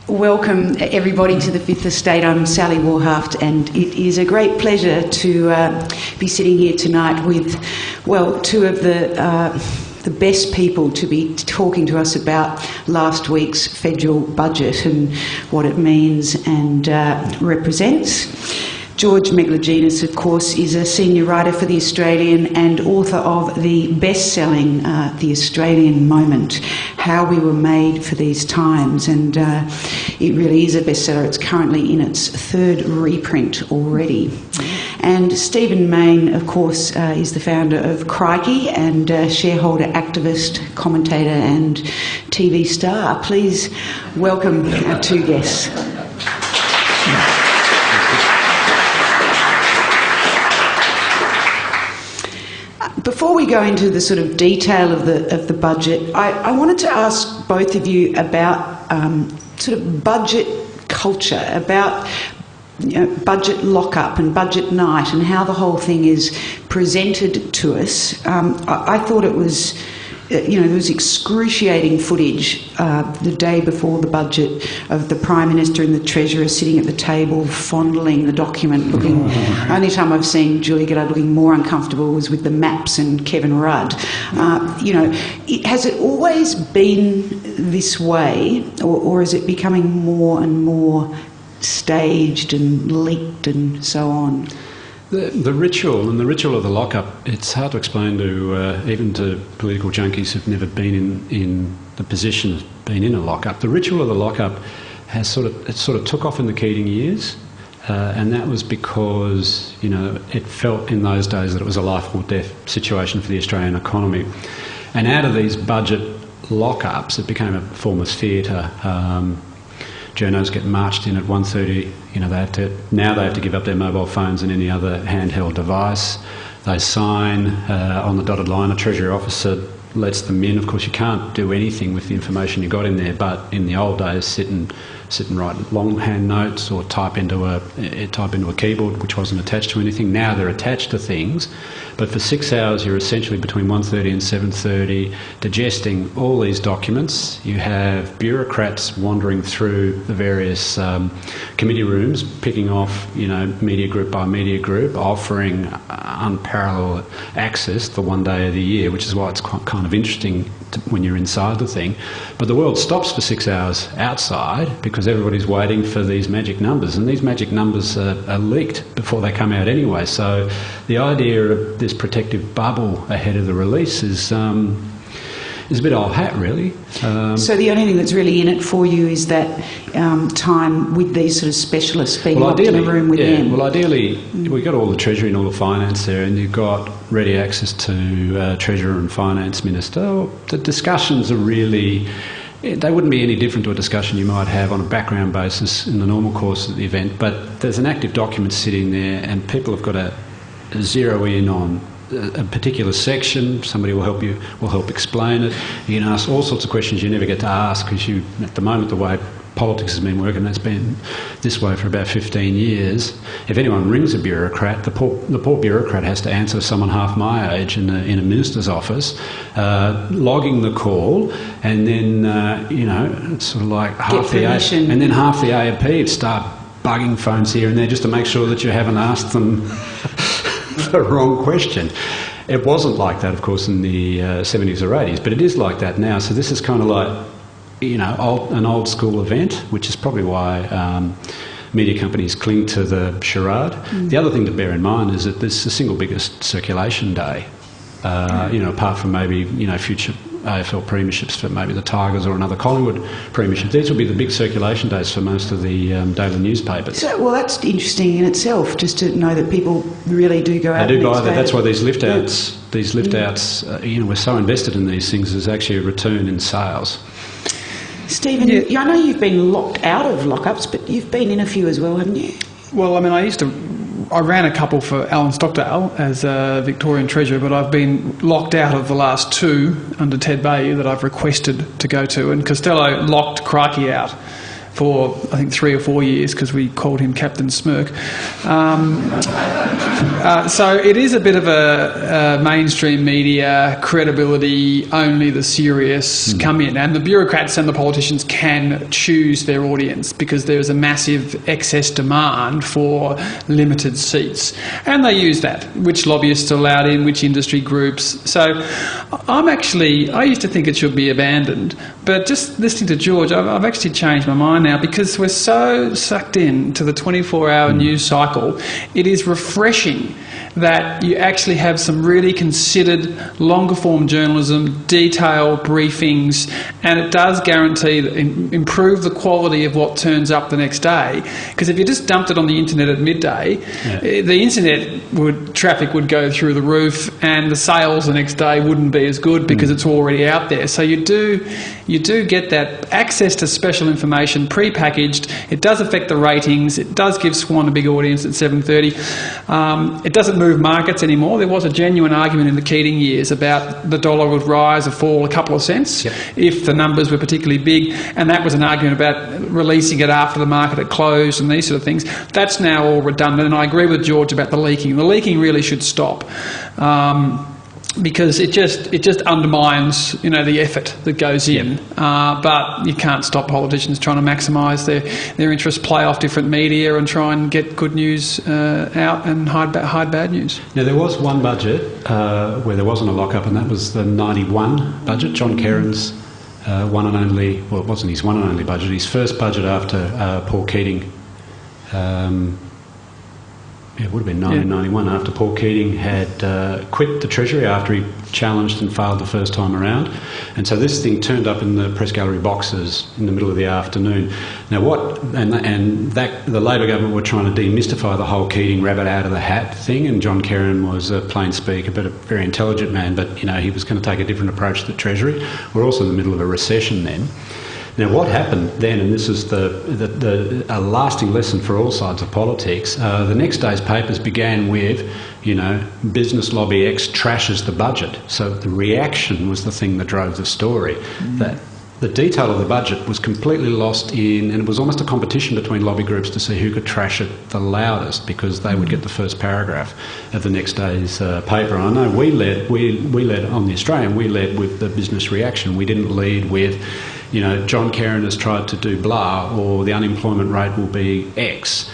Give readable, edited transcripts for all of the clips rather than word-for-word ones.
Welcome everybody to the Fifth Estate. I'm Sally Warhaft, and it is a great pleasure to be sitting here tonight with, well, two of the best people to be talking to us about last week's federal budget and what it means and represents. George Megalogenis, of course, is a senior writer for The Australian and author of the best-selling The Australian Moment, How We Were Made for These Times, and it really is a bestseller. It's currently in its third reprint already. And Stephen Mayne, of course, is the founder of Crikey and shareholder activist, commentator and TV star. Please welcome our two guests. Before we go into the sort of detail of the budget, I wanted to ask both of you about sort of budget culture, about budget lock-up and budget night and how the whole thing is presented to us. I thought it was, there was excruciating footage the day before the budget of the Prime Minister and the Treasurer sitting at the table fondling the document, looking. Only time I've seen Julie Gillard looking more uncomfortable was with the maps and Kevin Rudd. Has it always been this way, or is it becoming more and more staged and leaked and so on? The ritual of the lockup, it's hard to explain to even to political junkies who've never been in the position of being in a lockup. The ritual of the lockup has sort of took off in the Keating years, and that was because it felt in those days that it was a life or death situation for the Australian economy, and out of these budget lockups, it became a form of theatre. Journos get marched in at 1:30. They have to give up their mobile phones and any other handheld device. They sign on the dotted line. A Treasury officer lets them in. Of course, you can't do anything with the information you got in there. But in the old days, sit and write longhand notes or type into a keyboard which wasn't attached to anything. Now they're attached to things. But for 6 hours, you're essentially between 1:30 and 7:30 digesting all these documents. You have bureaucrats wandering through the various committee rooms, picking off, media group by media group, offering unparalleled access the one day of the year, which is why it's kind of interesting when you're inside the thing. But the world stops for 6 hours outside because everybody's waiting for these magic numbers, and these magic numbers are leaked before they come out anyway. So the idea of this protective bubble ahead of the release is a bit old hat, really. So the only thing that's really in it for you is that time with these sort of specialists being locked in a room with them. Well, ideally, we've got all the Treasury and all the finance there, and you've got ready access to Treasurer and Finance Minister. Well, the discussions are really... They wouldn't be any different to a discussion you might have on a background basis in the normal course of the event, but there's an active document sitting there, and people have got to zero in on a particular section. Somebody will help explain it. You can ask all sorts of questions you never get to ask because at the moment, the way politics has been working, it's been this way for about 15 years. If anyone rings a bureaucrat, the poor bureaucrat has to answer someone half my age in a minister's office, logging the call, and then it's sort of like half the AAP start bugging phones here and there just to make sure that you haven't asked them the wrong question. It wasn't like that, of course, in the 70s or 80s, but it is like that now. So this is kind of like, an old school event, which is probably why media companies cling to the charade. The other thing to bear in mind is that this is the single biggest circulation day, apart from maybe, future AFL premierships for maybe the Tigers or another Collingwood premiership. These will be the big circulation days for most of the daily newspapers. So, well, that's interesting in itself, just to know that people really do go out. They do buy that. That's why these lift outs, we're so invested in these things. There's actually a return in sales. Stephen, I know you've been locked out of lockups, but you've been in a few as well, haven't you? Well, I mean, I ran a couple for Alan Stockdale as Victorian Treasurer, but I've been locked out of the last two under Ted Baillieu that I've requested to go to, and Costello locked Crikey out for, I think, 3 or 4 years because we called him Captain Smirk. So it is a bit of a mainstream media credibility, only the serious come in. And the bureaucrats and the politicians can choose their audience because there is a massive excess demand for limited seats. And they use that, which lobbyists are allowed in, which industry groups. So I used to think it should be abandoned. But just listening to George, I've actually changed my mind now because we're so sucked in to the 24-hour news cycle. It is refreshing that you actually have some really considered longer form journalism, detailed briefings, and it does guarantee that improve the quality of what turns up the next day. Because if you just dumped it on the internet at midday, the internet traffic would go through the roof, and the sales the next day wouldn't be as good because it's already out there. So you do get that access to special information pre-packaged. It does affect the ratings. It does give Swan a big audience at 7:30. It doesn't move markets anymore. There was a genuine argument in the Keating years about the dollar would rise or fall a couple of cents if the numbers were particularly big, and that was an argument about releasing it after the market had closed and these sort of things. That's now all redundant, and I agree with George about the leaking. The leaking really should stop. Because it just undermines, the effort that goes in. But you can't stop politicians trying to maximise their interests, play off different media and try and get good news out and hide bad news. Now, there was one budget where there wasn't a lock-up, and that was the 91 budget, John Kerrin's one and only, well, it wasn't his one and only budget, his first budget after Paul Keating. It would have been 1991 after Paul Keating had quit the Treasury after he challenged and failed the first time around. And so this thing turned up in the press gallery boxes in the middle of the afternoon. Now the Labor government were trying to demystify the whole Keating rabbit out of the hat thing, and John Kerrin was a plain speaker but a very intelligent man, but he was going to take a different approach to the Treasury. We're also in the middle of a recession then. Now, what happened then, and this is a lasting lesson for all sides of politics, the next day's papers began with, business lobby X trashes the budget. So the reaction was the thing that drove the story. That the detail of the budget was completely lost in, and it was almost a competition between lobby groups to see who could trash it the loudest, because they would get the first paragraph of the next day's paper. And I know we led on the Australian, we led with the business reaction. We didn't lead with, John Kerrin has tried to do blah, or the unemployment rate will be X.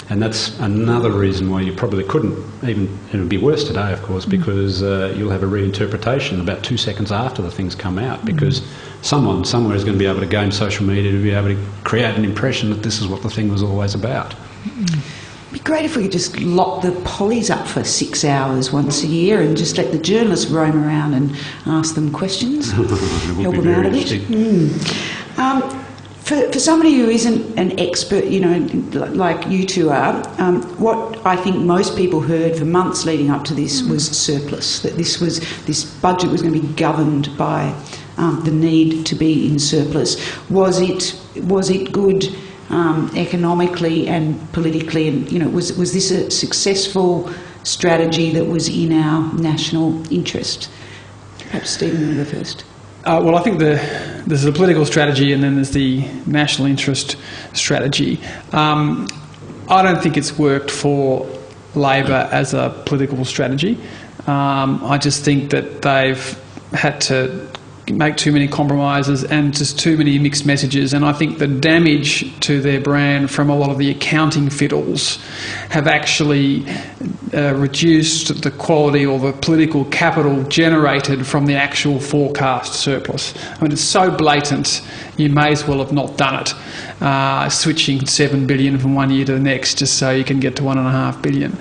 And that's another reason why you probably couldn't even, it would be worse today, of course, because you'll have a reinterpretation about 2 seconds after the things come out, because someone somewhere is going to be able to game social media to be able to create an impression that this is what the thing was always about. It'd be great if we could just lock the pollies up for 6 hours once a year and just let the journalists roam around and ask them questions, help them out a bit. For somebody who isn't an expert, like you two are, what I think most people heard for months leading up to this was surplus, that this budget was going to be governed by the need to be in surplus. Was it good economically and politically, and was this a successful strategy that was in our national interest? Perhaps Stephen will go first. Well, I think there's a political strategy and then there's the national interest strategy. I don't think it's worked for Labor as a political strategy. I just think that they've had to make too many compromises and just too many mixed messages, and I think the damage to their brand from a lot of the accounting fiddles have actually reduced the quality or the political capital generated from the actual forecast surplus. I mean, it's so blatant, you may as well have not done it, switching $7 billion from one year to the next just so you can get to $1.5 billion.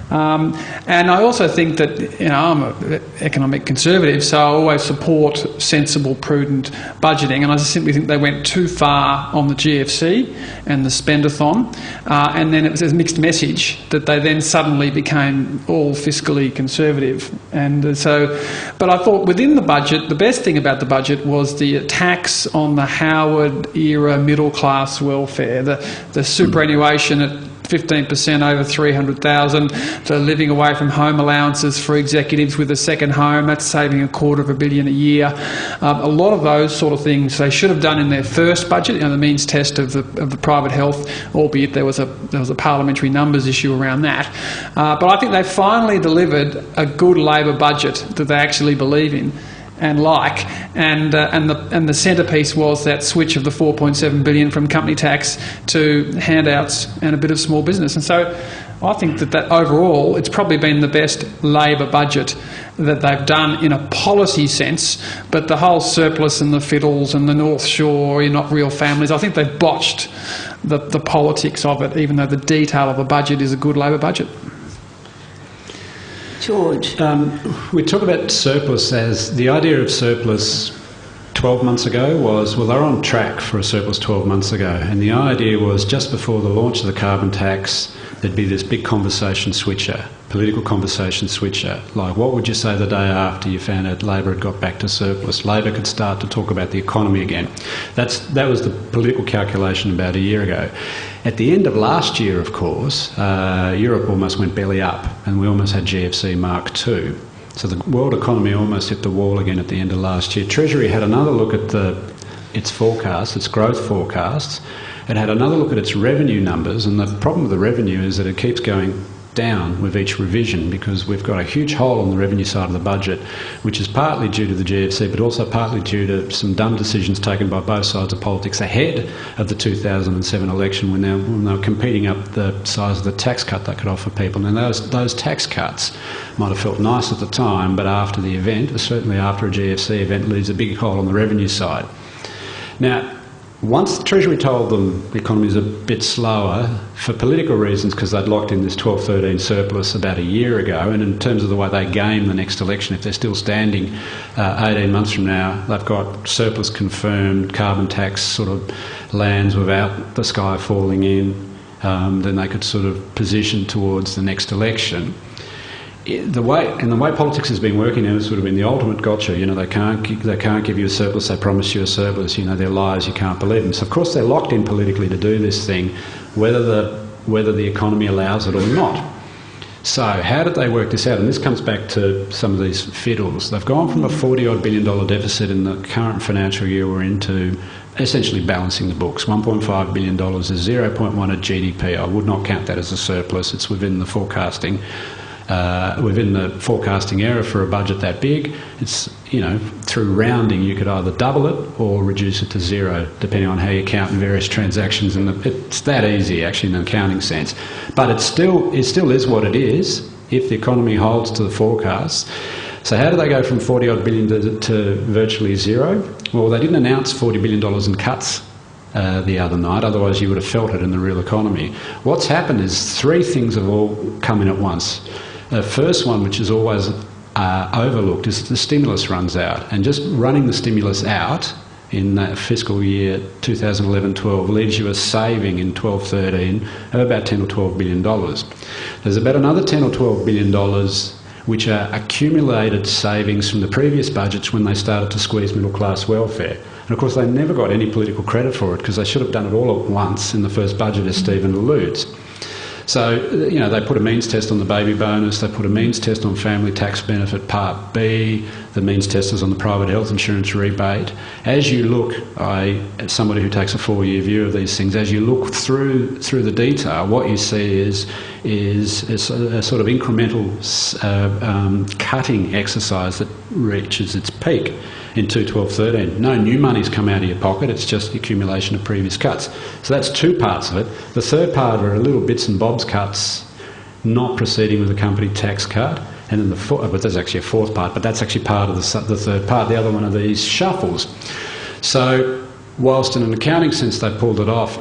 And I also think that, I'm an economic conservative, so I always support sensible, prudent budgeting, and I just simply think they went too far on the GFC and the spendathon, and then it was a mixed message that they then suddenly became all fiscally conservative. And but I thought within the budget, the best thing about the budget was the attacks on the Howard-era middle-class welfare, the superannuation at 15% over 300,000. The living away from home allowances for executives with a second home, that's saving $250 million a year. A lot of those sort of things they should have done in their first budget, the means test of the private health, albeit there was a parliamentary numbers issue around that. But I think they finally delivered a good Labor budget that they actually believe in and like, and the centrepiece was that switch of the $4.7 billion from company tax to handouts and a bit of small business. And so I think that overall it's probably been the best Labor budget that they've done in a policy sense, but the whole surplus and the fiddles and the North Shore, you're not real families, I think they've botched the politics of it, even though the detail of the budget is a good Labor budget. George. We talk about surplus as the idea of surplus 12 months ago was, well, they're on track for a surplus 12 months ago. And the idea was just before the launch of the carbon tax, there'd be this big conversation switcher, political conversation switcher. Like, what would you say the day after you found out Labor had got back to surplus? Labor could start to talk about the economy again. That was the political calculation about a year ago. At the end of last year, of course, Europe almost went belly up and we almost had GFC Mark II. So the world economy almost hit the wall again at the end of last year. Treasury had another look at its forecasts, its growth forecasts. It had another look at its revenue numbers, and the problem with the revenue is that it keeps going down with each revision because we've got a huge hole on the revenue side of the budget, which is partly due to the GFC but also partly due to some dumb decisions taken by both sides of politics ahead of the 2007 election when they were competing up the size of the tax cut they could offer people. And those tax cuts might have felt nice at the time, but after the event, or certainly after a GFC event, leaves a big hole on the revenue side. Now, once the Treasury told them the economy is a bit slower, for political reasons, because they'd locked in this 12-13 surplus about a year ago, and in terms of the way they game the next election, if they're still standing 18 months from now, they've got surplus confirmed, carbon tax sort of lands without the sky falling in, then they could sort of position towards the next election. The way politics has been working now has sort of been the ultimate gotcha. They can't give you a surplus. They promise you a surplus. They're lies. You can't believe them. So of course they're locked in politically to do this thing, whether the economy allows it or not. So how did they work this out? And this comes back to some of these fiddles. They've gone from a $40-odd billion deficit in the current financial year we're into essentially balancing the books. $1.5 billion is 0.1 of GDP. I would not count that as a surplus. It's within the forecasting. Within the forecasting error for a budget that big, it's, through rounding you could either double it or reduce it to zero, depending on how you count in various transactions. And it's that easy, actually, in an accounting sense. But it still is what it is if the economy holds to the forecasts. So how do they go from $40-odd billion to virtually zero? Well, they didn't announce $40 billion in cuts the other night, otherwise you would have felt it in the real economy. What's happened is three things have all come in at once. The first one, which is always overlooked, is that the stimulus runs out. And just running the stimulus out in that fiscal year 2011-12 leaves you a saving in 12-13 of about $10 or $12 billion. There's about another $10 or $12 billion which are accumulated savings from the previous budgets when they started to squeeze middle-class welfare. And of course they never got any political credit for it because they should have done it all at once in the first budget, as Stephen alludes. So, they put a means test on the baby bonus, they put a means test on family tax benefit Part B, the means test is on the private health insurance rebate. As you look, as somebody who takes a 4-year view of these things, as you look through the detail, what you see is a sort of incremental cutting exercise that reaches its peak in 2-12-13. No new money's come out of your pocket, it's just the accumulation of previous cuts. So that's two parts of it. The third part are little bits and bobs cuts not proceeding with the company tax cut. And then but there's actually a fourth part, but that's actually part of the third part. The other one are these shuffles. So whilst in an accounting sense they pulled it off,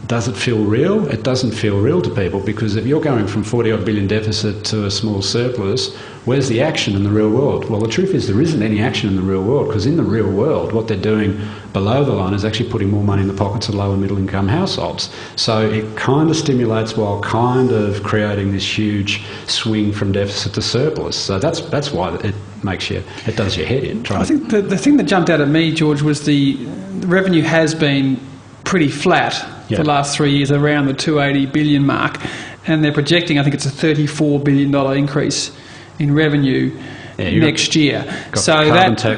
does it feel real? It doesn't feel real to people because if you're going from $40-odd billion deficit to a small surplus, where's the action in the real world? Well, the truth is there isn't any action in the real world because in the real world what they're doing below the line is actually putting more money in the pockets of low and middle income households. So it kind of stimulates while kind of creating this huge swing from deficit to surplus. So that's why it does your head in. I think the thing that jumped out at me, George, was the revenue has been pretty flat for the last 3 years, around the 280 billion mark, and they're projecting, I think it's a $34 billion increase in revenue next year. So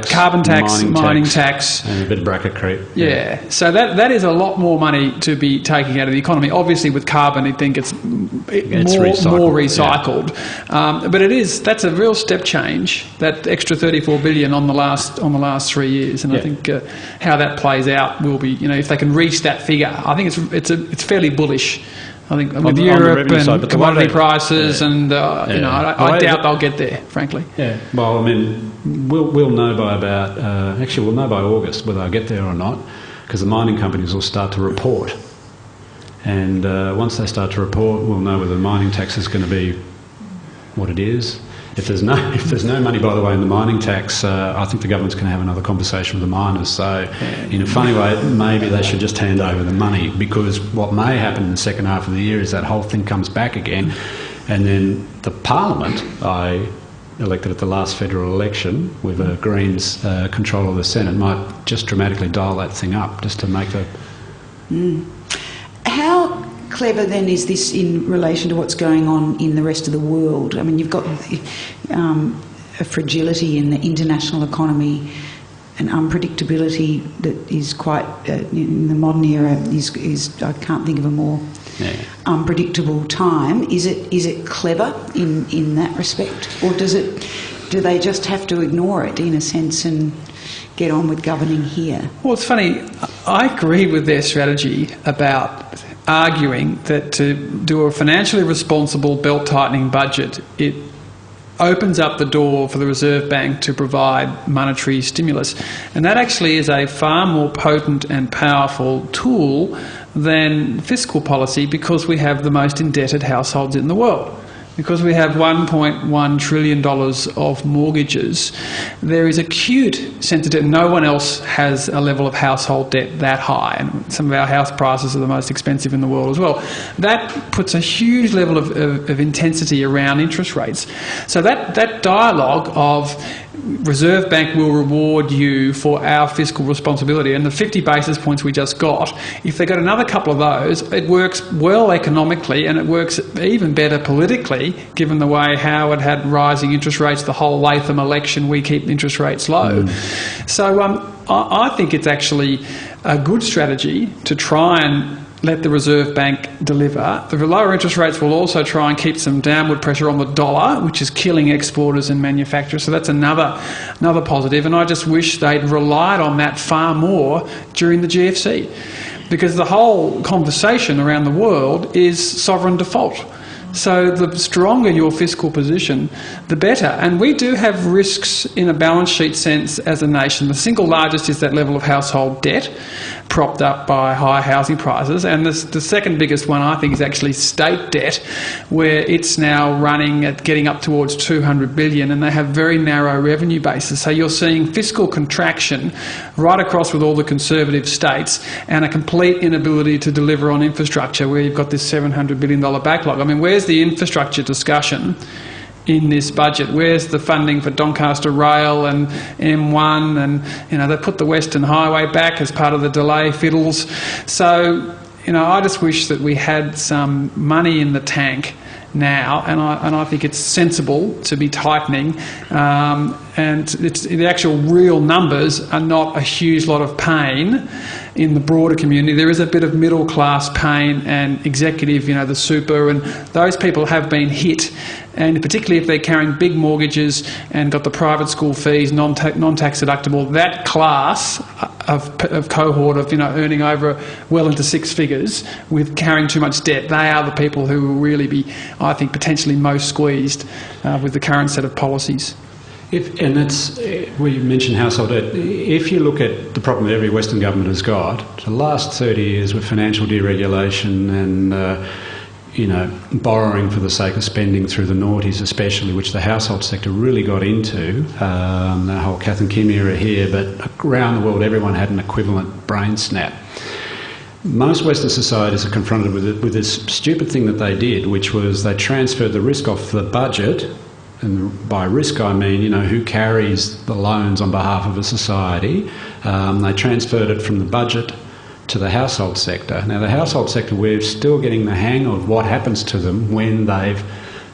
carbon tax, mining tax, and a bit of bracket creep. Yeah. So that is a lot more money to be taking out of the economy. Obviously, with carbon, I think it's more recycled. Yeah. But that's a real step change. That extra 34 billion on the last 3 years, and I think how that plays out will be, if they can reach that figure, I think it's fairly bullish. I think with Europe and commodity prices, and I doubt they'll get there, frankly. Yeah. Well, I mean, we'll know by we'll know by August whether they'll get there or not, because the mining companies will start to report, and once they start to report, we'll know whether the mining tax is going to be what it is. If there's no money, by the way, in the mining tax, I think the government's going to have another conversation with the miners. So, in a funny way, maybe they should just hand over the money, because what may happen in the second half of the year is that whole thing comes back again, and then the Parliament, I elected at the last federal election with the Greens control of the Senate, might just dramatically dial that thing up just to make the... How clever then is this in relation to what's going on in the rest of the world? I mean, you've got a fragility in the international economy, an unpredictability that is quite in the modern era is I can't think of a more unpredictable time. Is it clever in that respect, or do they just have to ignore it in a sense and get on with governing here? Well, it's funny. I agree with their strategy about arguing that to do a financially responsible belt-tightening budget, it opens up the door for the Reserve Bank to provide monetary stimulus. And that actually is a far more potent and powerful tool than fiscal policy, because we have the most indebted households in the world. Because we have $1.1 trillion of mortgages, there is acute sense of debt. No one else has a level of household debt that high, and some of our house prices are the most expensive in the world as well. That puts a huge level of intensity around interest rates. So that dialogue of Reserve Bank will reward you for our fiscal responsibility, and the 50 basis points we just got, if they got another couple of those, it works well economically, and it works even better politically, given the way Howard had rising interest rates the whole Latham election. We keep interest rates low. So I think it's actually a good strategy to try and let the Reserve Bank deliver. The lower interest rates will also try and keep some downward pressure on the dollar, which is killing exporters and manufacturers. So that's another positive. And I just wish they'd relied on that far more during the GFC, because the whole conversation around the world is sovereign default. So the stronger your fiscal position, the better. And we do have risks in a balance sheet sense as a nation. The single largest is that level of household debt, propped up by high housing prices. And the second biggest one, I think, is actually state debt, where it's now running at getting up towards 200 billion, and they have very narrow revenue bases. So you're seeing fiscal contraction right across with all the conservative states, and a complete inability to deliver on infrastructure, where you've got this $700 billion backlog. I mean, where's the infrastructure discussion in this budget? Where's the funding for Doncaster Rail and M1? And they put the Western Highway back as part of the delay fiddles. So I just wish that we had some money in the tank now, and I think it's sensible to be tightening, and the actual real numbers are not a huge lot of pain in the broader community. There is a bit of middle class pain and executive, the super, and those people have been hit, and particularly if they're carrying big mortgages and got the private school fees non-tax deductible, that class of cohort of earning over well into six figures with carrying too much debt, they are the people who will really be, I think, potentially most squeezed with the current set of policies. We mentioned household debt. If you look at the problem that every Western government has got, the last 30 years with financial deregulation and borrowing for the sake of spending through the noughties especially, which the household sector really got into, the whole Kath and Kim era here, but around the world everyone had an equivalent brain snap. Most Western societies are confronted with this stupid thing that they did, which was they transferred the risk off the budget, and by risk I mean, who carries the loans on behalf of a society. They transferred it from the budget to the household sector. Now, the household sector, we're still getting the hang of what happens to them when they've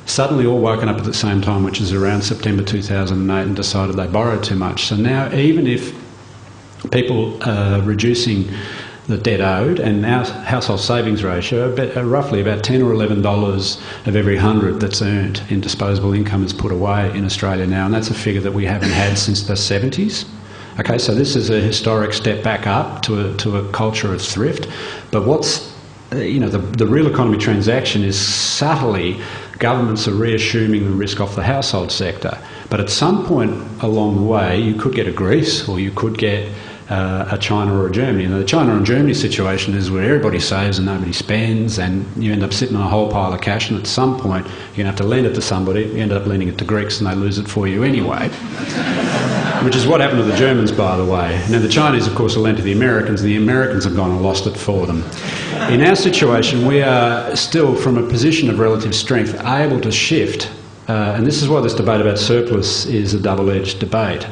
suddenly all woken up at the same time, which is around September 2008, and decided they borrowed too much. So now, even if people are reducing the debt owed, and now household savings ratio, roughly about $10 or $11 of every 100 that's earned in disposable income is put away in Australia now, and that's a figure that we haven't had since the 70s. Okay, so this is a historic step back up to a culture of thrift. But what's, the real economy transaction is subtly governments are reassuming the risk off the household sector. But at some point along the way, you could get a Greece, or you could get a China or a Germany. And the China and Germany situation is where everybody saves and nobody spends, and you end up sitting on a whole pile of cash, and at some point you're going to have to lend it to somebody. You end up lending it to Greeks and they lose it for you anyway. Which is what happened to the Germans, by the way. Now, the Chinese, of course, have lent to the Americans, and the Americans have gone and lost it for them. In our situation, we are still, from a position of relative strength, able to shift, and this is why this debate about surplus is a double-edged debate.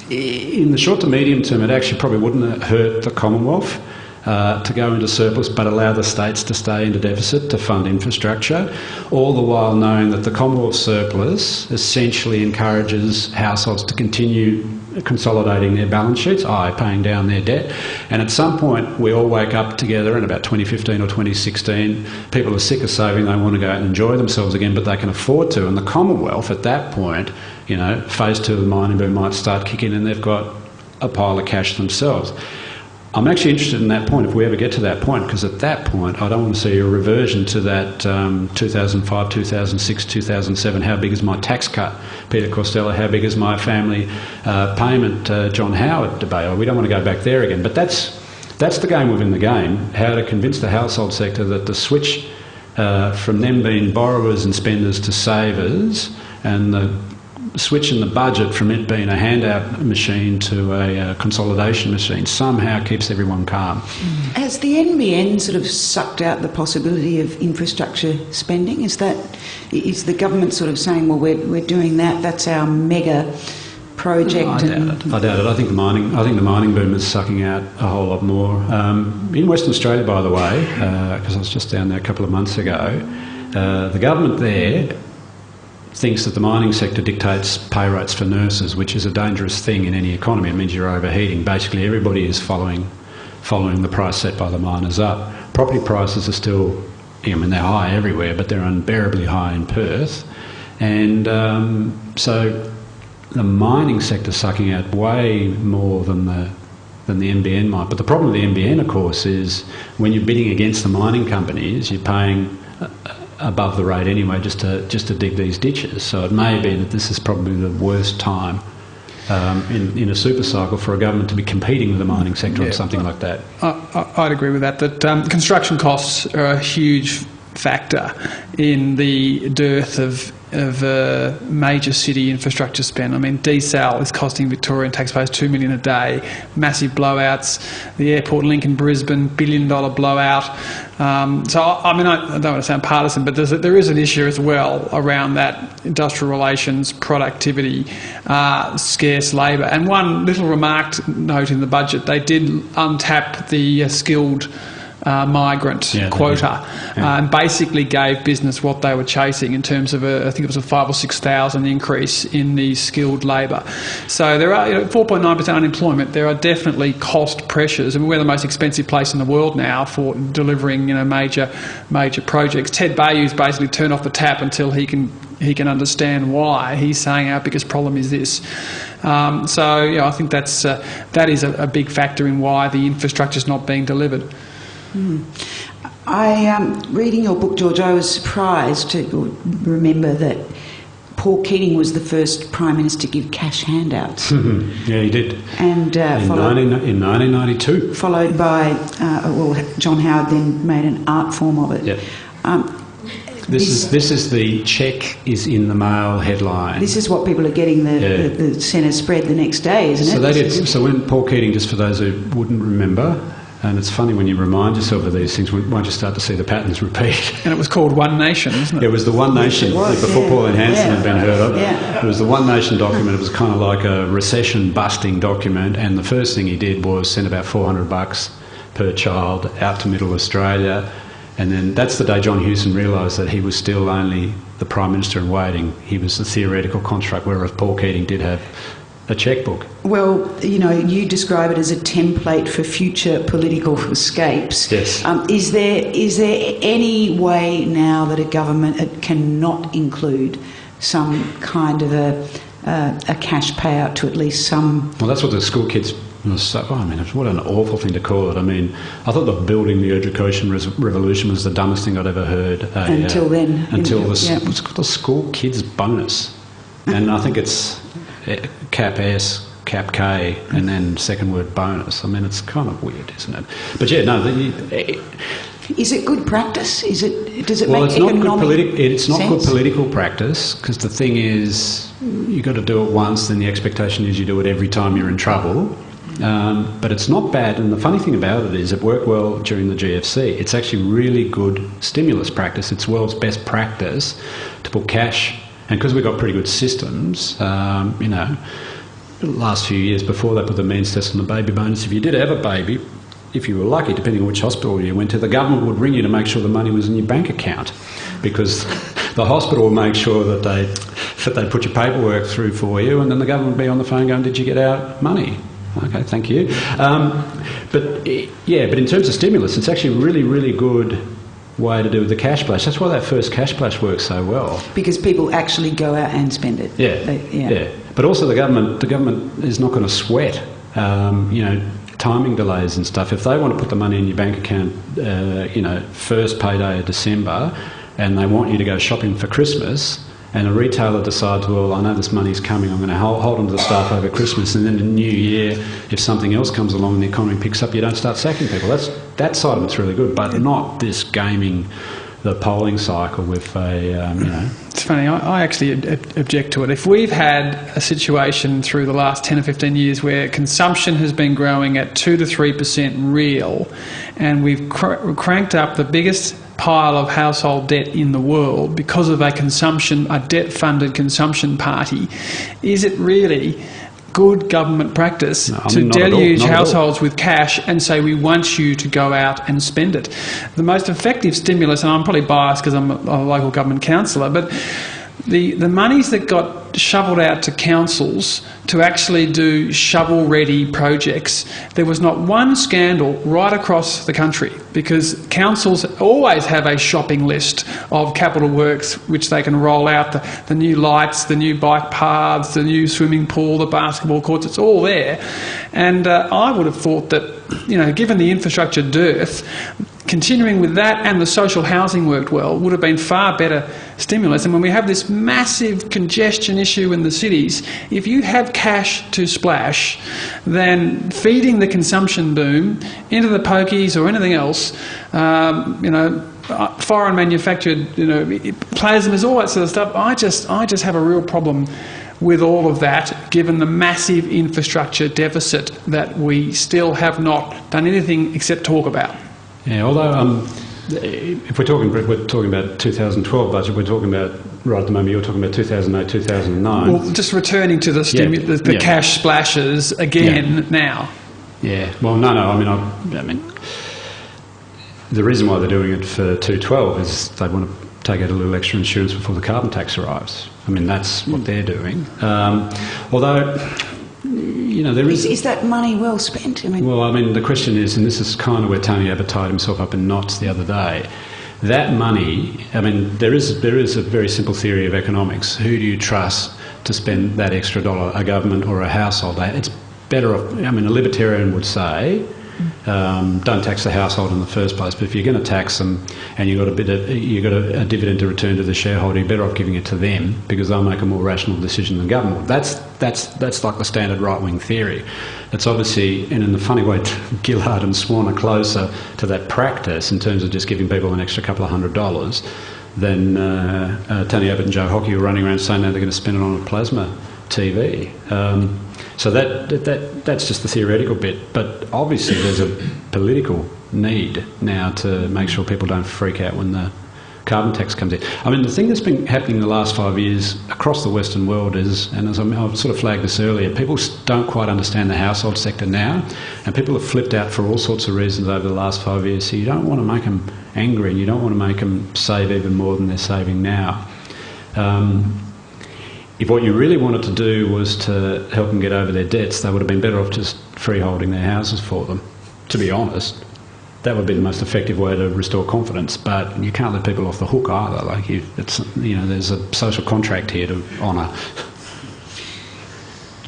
In the short to medium term, it actually probably wouldn't hurt the Commonwealth to go into surplus, but allow the states to stay into deficit to fund infrastructure, all the while knowing that the Commonwealth surplus essentially encourages households to continue consolidating their balance sheets, i.e. paying down their debt. And at some point we all wake up together in about 2015 or 2016, people are sick of saving, they want to go out and enjoy themselves again, but they can afford to. And the Commonwealth at that point, phase 2 of the mining boom might start kicking in, and they've got a pile of cash themselves. I'm actually interested in that point, if we ever get to that point, because at that point I don't want to see a reversion to that 2005, 2006, 2007, how big is my tax cut, Peter Costello, how big is my family payment, John Howard debate. We don't want to go back there again. But that's the game within the game, how to convince the household sector that the switch from them being borrowers and spenders to savers, and the switch in the budget from it being a handout machine to a consolidation machine somehow keeps everyone calm. Has the NBN sort of sucked out the possibility of infrastructure spending? Is the government sort of saying, well, we're doing that, that's our mega project? I doubt it. I think the mining boom is sucking out a whole lot more. In Western Australia, by the way, because I was just down there a couple of months ago, the government there thinks that the mining sector dictates pay rates for nurses, which is a dangerous thing in any economy. It means you're overheating. Basically, everybody is following the price set by the miners up. Property prices are still, they're high everywhere, but they're unbearably high in Perth. And so the mining sector sucking out way more than the NBN might. But the problem with the NBN, of course, is when you're bidding against the mining companies, you're paying above the rate anyway, just to dig these ditches. So it may be that this is probably the worst time in a super cycle for a government to be competing with the mining sector on something like that. I'd agree with that. That construction costs are a huge factor in the dearth of major city infrastructure spend. I mean, desal is costing Victorian taxpayers $2 million a day, massive blowouts. The airport link in Brisbane, $1 billion blowout. So, I don't want to sound partisan, but there is an issue as well around that industrial relations, productivity, scarce labour. And one little remarked note in the budget, they did untap the skilled migrant quota, and basically gave business what they were chasing in terms of I think it was a 5,000 or 6,000 increase in the skilled labour. So there are 4.9% unemployment. There are definitely cost pressures, and we're the most expensive place in the world now for delivering major projects. Ted Bayou's basically turned off the tap until he can understand why. He's saying our biggest problem is this. I think that is a big factor in why the infrastructure is not being delivered. Reading your book, George, I was surprised to remember that Paul Keating was the first Prime Minister to give cash handouts. Yeah, he did. And in 1992. Followed by, John Howard then made an art form of it. Yeah. This is the cheque is in the mail headline. This is what people are getting the centre spread the next day, isn't it? So they did. So when Paul Keating, just for those who wouldn't remember, and it's funny when you remind yourself of these things, once you start to see the patterns repeat. And it was called One Nation, wasn't it? It was the One Nation, before Pauline Hanson had been heard of. Yeah. It was the One Nation document. It was kind of like a recession-busting document, and the first thing he did was send about $400 per child out to middle Australia. And then that's the day John Hewson realised that he was still only the Prime Minister in waiting. He was the theoretical construct, whereas Paul Keating did have a chequebook. Well, you describe it as a template for future political escapes. Yes. Is there any way now that a government cannot include some kind of a cash payout to at least some... Well, that's what the school kids... what an awful thing to call it. I mean, I thought that building the education revolution was the dumbest thing I'd ever heard. Until then. It's called the school kids bonus. And I think it's cap S, cap K, and then second word bonus. I mean, it's kind of weird, isn't it? But yeah, no... Is it good practice? Does it well, make it's not economic good It's not sense? good political practice, because the thing is, you've got to do it once, then the expectation is you do it every time you're in trouble. But it's not bad, and the funny thing about it is it worked well during the GFC. It's actually really good stimulus practice. It's world's best practice to put cash, and because we've got pretty good systems, the last few years before they put the means test on the baby bonus, if you did have a baby, if you were lucky, depending on which hospital you went to, the government would ring you to make sure the money was in your bank account, because the hospital would make sure that they put your paperwork through for you, and then the government would be on the phone going, "Did you get our money?" Okay, thank you. But in terms of stimulus, it's actually a really, really good way to do the cash splash. That's why that first cash splash works so well. Because people actually go out and spend it. Yeah. But also the government is not going to sweat, timing delays and stuff. If they want to put the money in your bank account, first payday of December, and they want you to go shopping for Christmas, and a retailer decides, well, I know this money's coming, I'm going to hold on to the staff over Christmas, and then in the new year, if something else comes along and the economy picks up, you don't start sacking people. That side of it's really good, but not this gaming the polling cycle with It's funny, I actually object to it. If we've had a situation through the last 10 or 15 years where consumption has been growing at 2 to 3% real, and we've cranked up the biggest pile of household debt in the world because of a debt-funded consumption party, is it really good government practice to deluge households with cash and say we want you to go out and spend it? The most effective stimulus, and I'm probably biased because I'm a local government councillor, but the monies that got shoveled out to councils to actually do shovel-ready projects, there was not one scandal right across the country, because councils always have a shopping list of capital works which they can roll out, the new lights, the new bike paths, the new swimming pool, the basketball courts, it's all there. And I would have thought that, given the infrastructure dearth, continuing with that and the social housing worked well would have been far better stimulus. And when we have this massive congestion issue in the cities, if you have cash to splash, then feeding the consumption boom into the pokies or anything else, foreign manufactured, plasmas, all that sort of stuff, I just have a real problem with all of that, given the massive infrastructure deficit that we still have not done anything except talk about. Yeah, although if we're talking about 2012 budget, we're talking about, right at the moment, you're talking about 2008, 2009. Well, just returning to the cash splashes again now. Yeah, well, no, I mean, the reason why they're doing it for 2012 is they want to take out a little extra insurance before the carbon tax arrives. I mean, that's what they're doing. Although... there is that money well spent? The question is, and this is kind of where Tony Abbott tied himself up in knots the other day, that money, there is a very simple theory of economics. Who do you trust to spend that extra dollar, a government or a household? It's better off, a libertarian would say, don't tax the household in the first place, but if you're going to tax them and you've got a dividend to return to the shareholder, you're better off giving it to them, because they'll make a more rational decision than government. That's like the standard right-wing theory. That's obviously, and in the funny way, Gillard and Swan are closer to that practice in terms of just giving people an extra couple of $100 than Tony Abbott and Joe Hockey were running around saying now they're going to spend it on a plasma TV. So that's just the theoretical bit. But obviously there's a political need now to make sure people don't freak out when the carbon tax comes in. I mean, the thing that's been happening in the last 5 years across the Western world is, and as I've sort of flagged this earlier, people don't quite understand the household sector now, and people have flipped out for all sorts of reasons over the last 5 years. So you don't want to make them angry, and you don't want to make them save even more than they're saving now. If what you really wanted to do was to help them get over their debts, they would have been better off just freeholding their houses for them, to be honest. That would be the most effective way to restore confidence, but you can't let people off the hook either. Like, there's a social contract here to honour.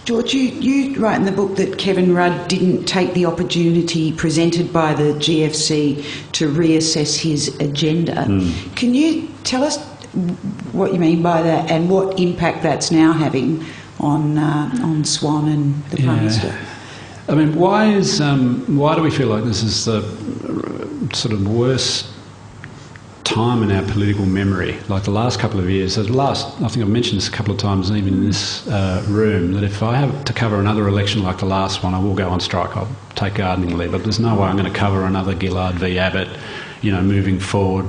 George, you write in the book that Kevin Rudd didn't take the opportunity presented by the GFC to reassess his agenda. Can you tell us what you mean by that and what impact that's now having on Swan and the Prime Minister? I mean, why do we feel like this is the sort of worst time in our political memory? Like the last couple of years, I think I've mentioned this a couple of times, even in this room, that if I have to cover another election like the last one, I will go on strike. I'll take gardening leave, but there's no way I'm going to cover another Gillard v Abbott. Moving forward,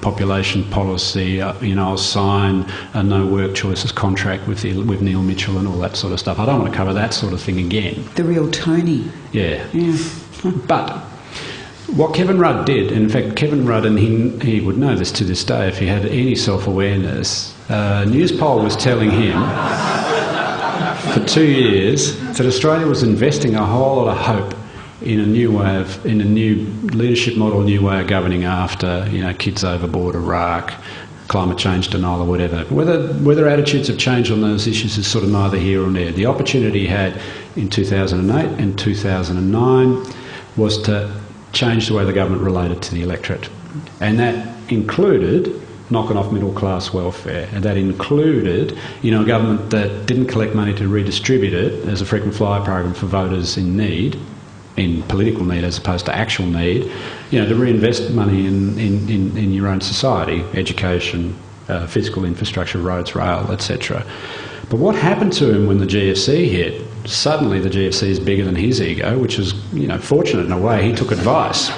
population policy, I'll sign a no work choices contract with Neil Mitchell and all that sort of stuff. I don't want to cover that sort of thing again. The real Tony. Yeah. But what Kevin Rudd did, and in fact Kevin Rudd, and he would know this to this day if he had any self-awareness, Newspoll was telling him for 2 years that Australia was investing a whole lot of hope in a new leadership model, new way of governing after, kids overboard, Iraq, climate change denial or whatever. Whether attitudes have changed on those issues is sort of neither here or there. The opportunity he had in 2008 and 2009 was to change the way the government related to the electorate. And that included knocking off middle class welfare, and that included a government that didn't collect money to redistribute it as a frequent flyer program for voters in need, in political need as opposed to actual need, to reinvest money in your own society, education, fiscal infrastructure, roads, rail, etc. But what happened to him when the GFC hit? Suddenly the GFC is bigger than his ego, which is, fortunate in a way. He took advice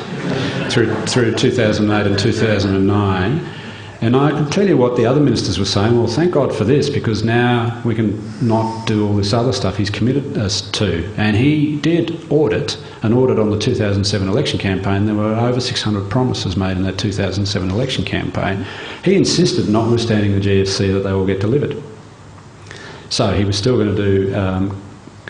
through 2008 and 2009. And I can tell you what the other ministers were saying, well, thank God for this, because now we can not do all this other stuff he's committed us to. And he did audit on the 2007 election campaign. There were over 600 promises made in that 2007 election campaign. He insisted, notwithstanding the GFC, that they will get delivered. So he was still going to do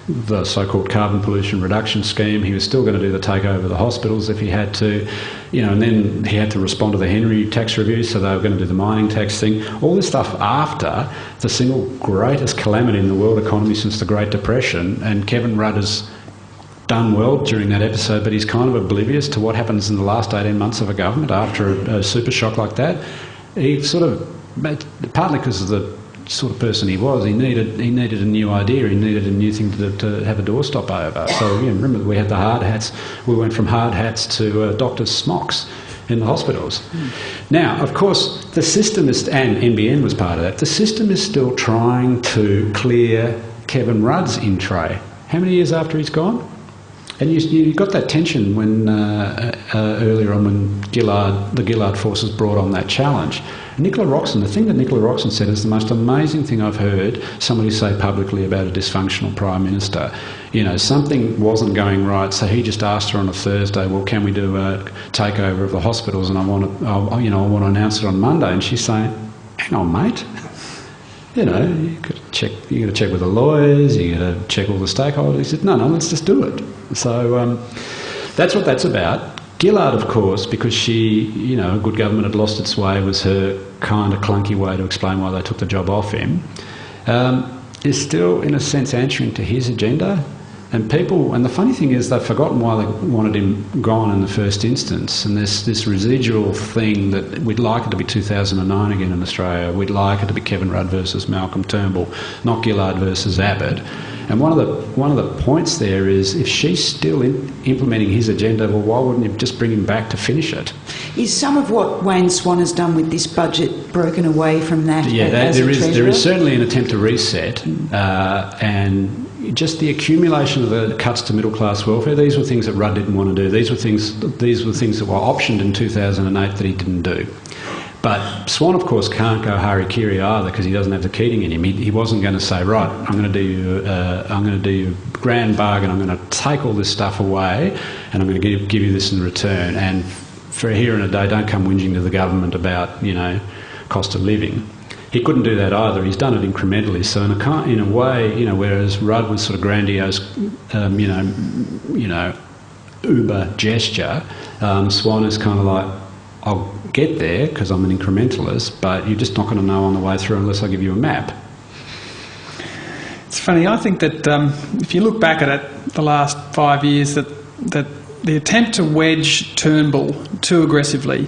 the so-called carbon pollution reduction scheme. He was still going to do the takeover of the hospitals if he had to, and then he had to respond to the Henry tax review, so they were going to do the mining tax thing. All this stuff after the single greatest calamity in the world economy since the Great Depression, and Kevin Rudd has done well during that episode, but he's kind of oblivious to what happens in the last 18 months of a government after a super shock like that. He sort of, partly because of the sort of person he was, he needed a new idea, he needed a new thing to have a doorstop over. So remember, we had the hard hats. We went from hard hats to doctors' smocks in the hospitals. Now, of course, the system is, and NBN was part of that, the system is still trying to clear Kevin Rudd's in tray. How many years after he's gone? And you got that tension when earlier on when the Gillard forces brought on that challenge. Nicola Roxon, the thing that Nicola Roxon said is the most amazing thing I've heard somebody say publicly about a dysfunctional Prime Minister. Something wasn't going right, so he just asked her on a Thursday, well, can we do a takeover of the hospitals, and I want to announce it on Monday. And she's saying, hang on, mate. You got to check with the lawyers, you got to check all the stakeholders. He said, no, let's just do it. So that's what that's about. Gillard, of course, because she, a good government had lost its way, was her kind of clunky way to explain why they took the job off him, is still, in a sense, answering to his agenda. And the funny thing is they've forgotten why they wanted him gone in the first instance. And there's this residual thing that we'd like it to be 2009 again in Australia. We'd like it to be Kevin Rudd versus Malcolm Turnbull, not Gillard versus Abbott. And one of the points there is, if she's still implementing his agenda, well, why wouldn't you just bring him back to finish it? Is some of what Wayne Swan has done with this budget broken away from that? Yeah, there is certainly an attempt to reset, and just the accumulation of the cuts to middle class welfare. These were things that Rudd didn't want to do. These were things that were optioned in 2008 that he didn't do. But Swan, of course, can't go hara-kiri either because he doesn't have the Keating in him. He wasn't going to say, right, I'm going to do you a grand bargain. I'm going to take all this stuff away, and I'm going to give you this in return. And for here and a day, don't come whinging to the government about cost of living. He couldn't do that either. He's done it incrementally. So in a way, whereas Rudd was sort of grandiose, uber gesture, Swan is kind of like, I'll get there because I'm an incrementalist, but you're just not going to know on the way through unless I give you a map. It's funny. I think that if you look back at it, the last 5 years, that the attempt to wedge Turnbull too aggressively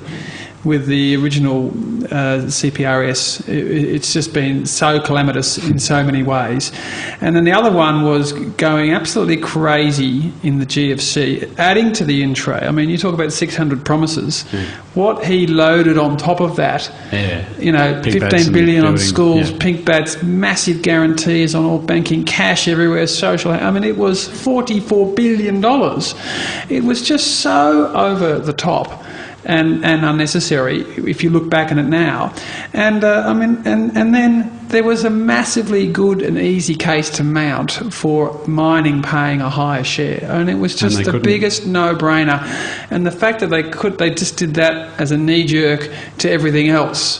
with the original CPRS, it's just been so calamitous in so many ways. And then the other one was going absolutely crazy in the GFC, adding to the in tray. I mean, you talk about 600 promises. Yeah. What he loaded on top of that, 15 billion on schools, pink bats, massive guarantees on all banking, cash everywhere, social. I mean, it was $44 billion. It was just so over the top and unnecessary if you look back on it now. And and then there was a massively good and easy case to mount for mining paying a higher share, and it was just the biggest no-brainer. And the fact that they just did that as a knee-jerk to everything else.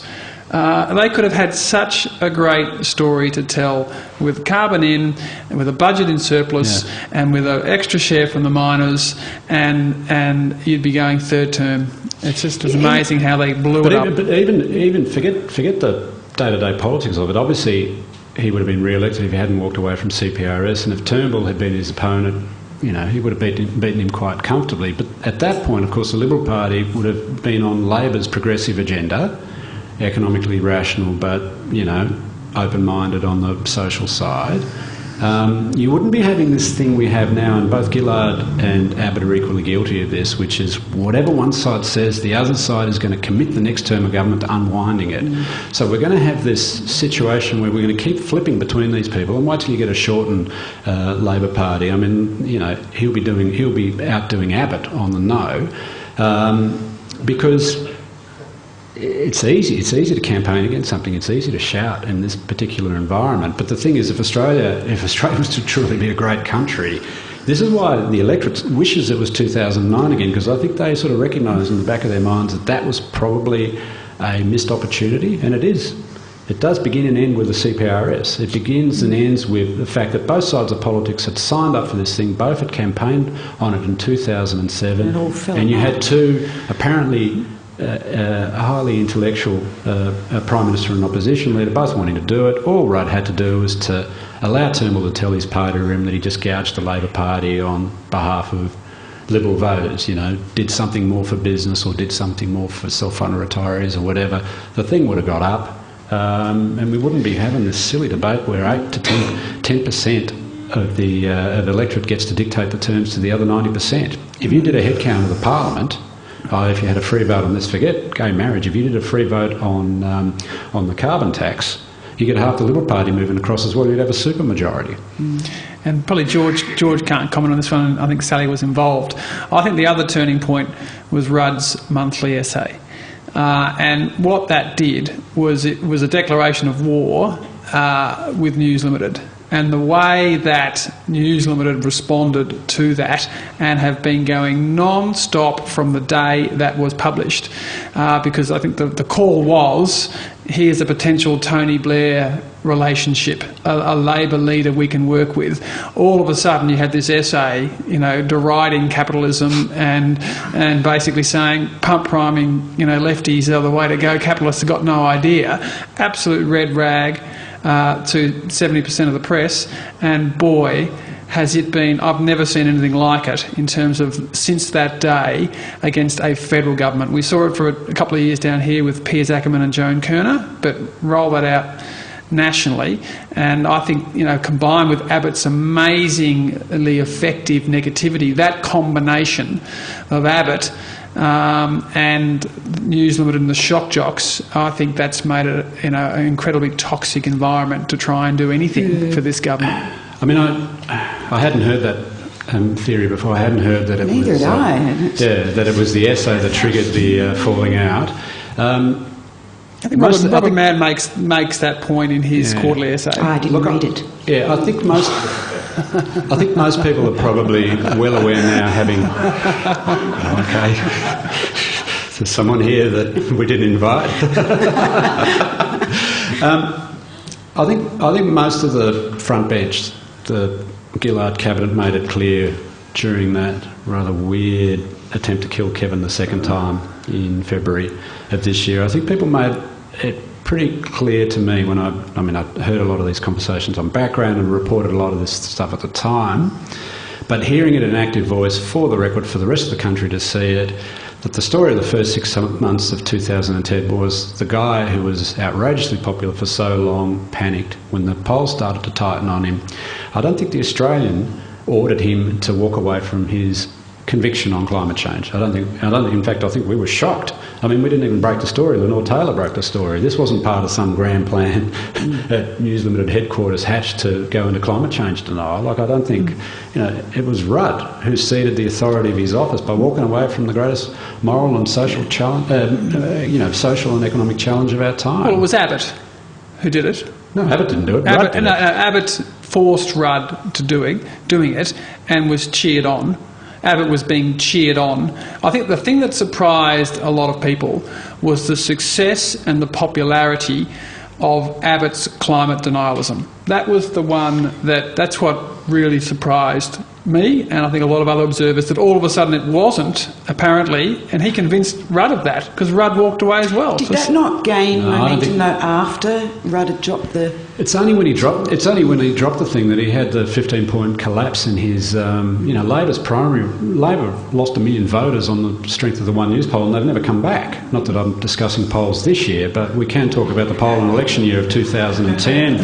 They could have had such a great story to tell with carbon in, and with a budget in surplus, and with an extra share from the miners, and you'd be going third term. It's just amazing how they blew it up. But even forget the day-to-day politics of it. Obviously, he would have been re-elected if he hadn't walked away from CPRS, and if Turnbull had been his opponent, he would have beaten him quite comfortably. But at that point, of course, the Liberal Party would have been on Labor's progressive agenda, economically rational, but open-minded on the social side. You wouldn't be having this thing we have now, and both Gillard and Abbott are equally guilty of this, which is whatever one side says, the other side is going to commit the next term of government to unwinding it. So we're going to have this situation where we're going to keep flipping between these people, and wait till you get a shortened Labor Party. I mean, he'll be outdoing Abbott on the no, because it's easy to campaign against something. It's easy to shout in this particular environment. But the thing is, if Australia was to truly be a great country, this is why the electorate wishes it was 2009 again, because I think they sort of recognise in the back of their minds that was probably a missed opportunity, and it is. It does begin and end with the CPRS. It begins and ends with the fact that both sides of politics had signed up for this thing, both had campaigned on it in 2007, and it all fell and you apart. had two apparently a highly intellectual Prime Minister and opposition leader, both wanting to do it. All Rudd had to do was to allow Turnbull to tell his party room that he just gouged the Labor Party on behalf of Liberal voters, did something more for business or did something more for self-funded retirees or whatever. The thing would have got up, and we wouldn't be having this silly debate where 8 to 10% of the electorate gets to dictate the terms to the other 90%. If you did a head count of the Parliament, if you had a free vote on this, forget gay marriage. If you did a free vote on the carbon tax, you get half the Liberal Party moving across as well. You'd have a super majority. And probably George can't comment on this one. I think Sally was involved. I think the other turning point was Rudd's monthly essay, and what that did was it was a declaration of war with News Limited. And the way that News Limited responded to that and have been going non-stop from the day that was published, because I think the call was, here's a potential Tony Blair relationship, a Labor leader we can work with. All of a sudden you had this essay, deriding capitalism and basically saying pump priming, lefties are the way to go, capitalists have got no idea. Absolute red rag. To 70% of the press, and boy, has it been, I've never seen anything like it in terms of since that day against a federal government. We saw it for a couple of years down here with Piers Ackerman and Joan Kerner, but roll that out nationally, and I think, combined with Abbott's amazingly effective negativity, that combination of Abbott and News Limited and the shock jocks, I think that's made it an incredibly toxic environment to try and do anything for this government. I mean, I hadn't heard that theory before. I hadn't heard that it Neither was had I. that it was the essay that triggered the falling out. I think Robert Mann makes that point in his quarterly essay. I didn't read it. Yeah, I think most people are probably well aware now, having... Okay, there's someone here that we didn't invite. I think most of the front bench, the Gillard cabinet, made it clear during that rather weird attempt to kill Kevin the second time in February of this year. I think people made it pretty clear to me when I heard a lot of these conversations on background and reported a lot of this stuff at the time, but hearing it in active voice for the record for the rest of the country to see it, that the story of the first 6 months of 2010 was the guy who was outrageously popular for so long panicked when the polls started to tighten on him. I don't think the Australian ordered him to walk away from his conviction on climate change. In fact, I think we were shocked. I mean, we didn't even break the story. Lenore Taylor broke the story. This wasn't part of some grand plan at News Limited headquarters hatched to go into climate change denial. I don't think, it was Rudd who ceded the authority of his office by walking away from the greatest moral and social challenge, social and economic challenge of our time. Well, it was Abbott who did it. No, Abbott didn't do it. Abbott forced Rudd to doing it and was cheered on. Abbott was being cheered on. I think the thing that surprised a lot of people was the success and the popularity of Abbott's climate denialism. That was the one that's what really surprised me, and I think a lot of other observers, that all of a sudden it wasn't, apparently, and he convinced Rudd of that, because Rudd walked away as well. Did that not gain momentum though after Rudd had dropped the... It's only when he dropped the thing that he had the 15-point collapse in his, Labor's primary... Labor lost 1 million voters on the strength of the One News poll, and they've never come back. Not that I'm discussing polls this year, but we can talk about the poll and election year of 2010.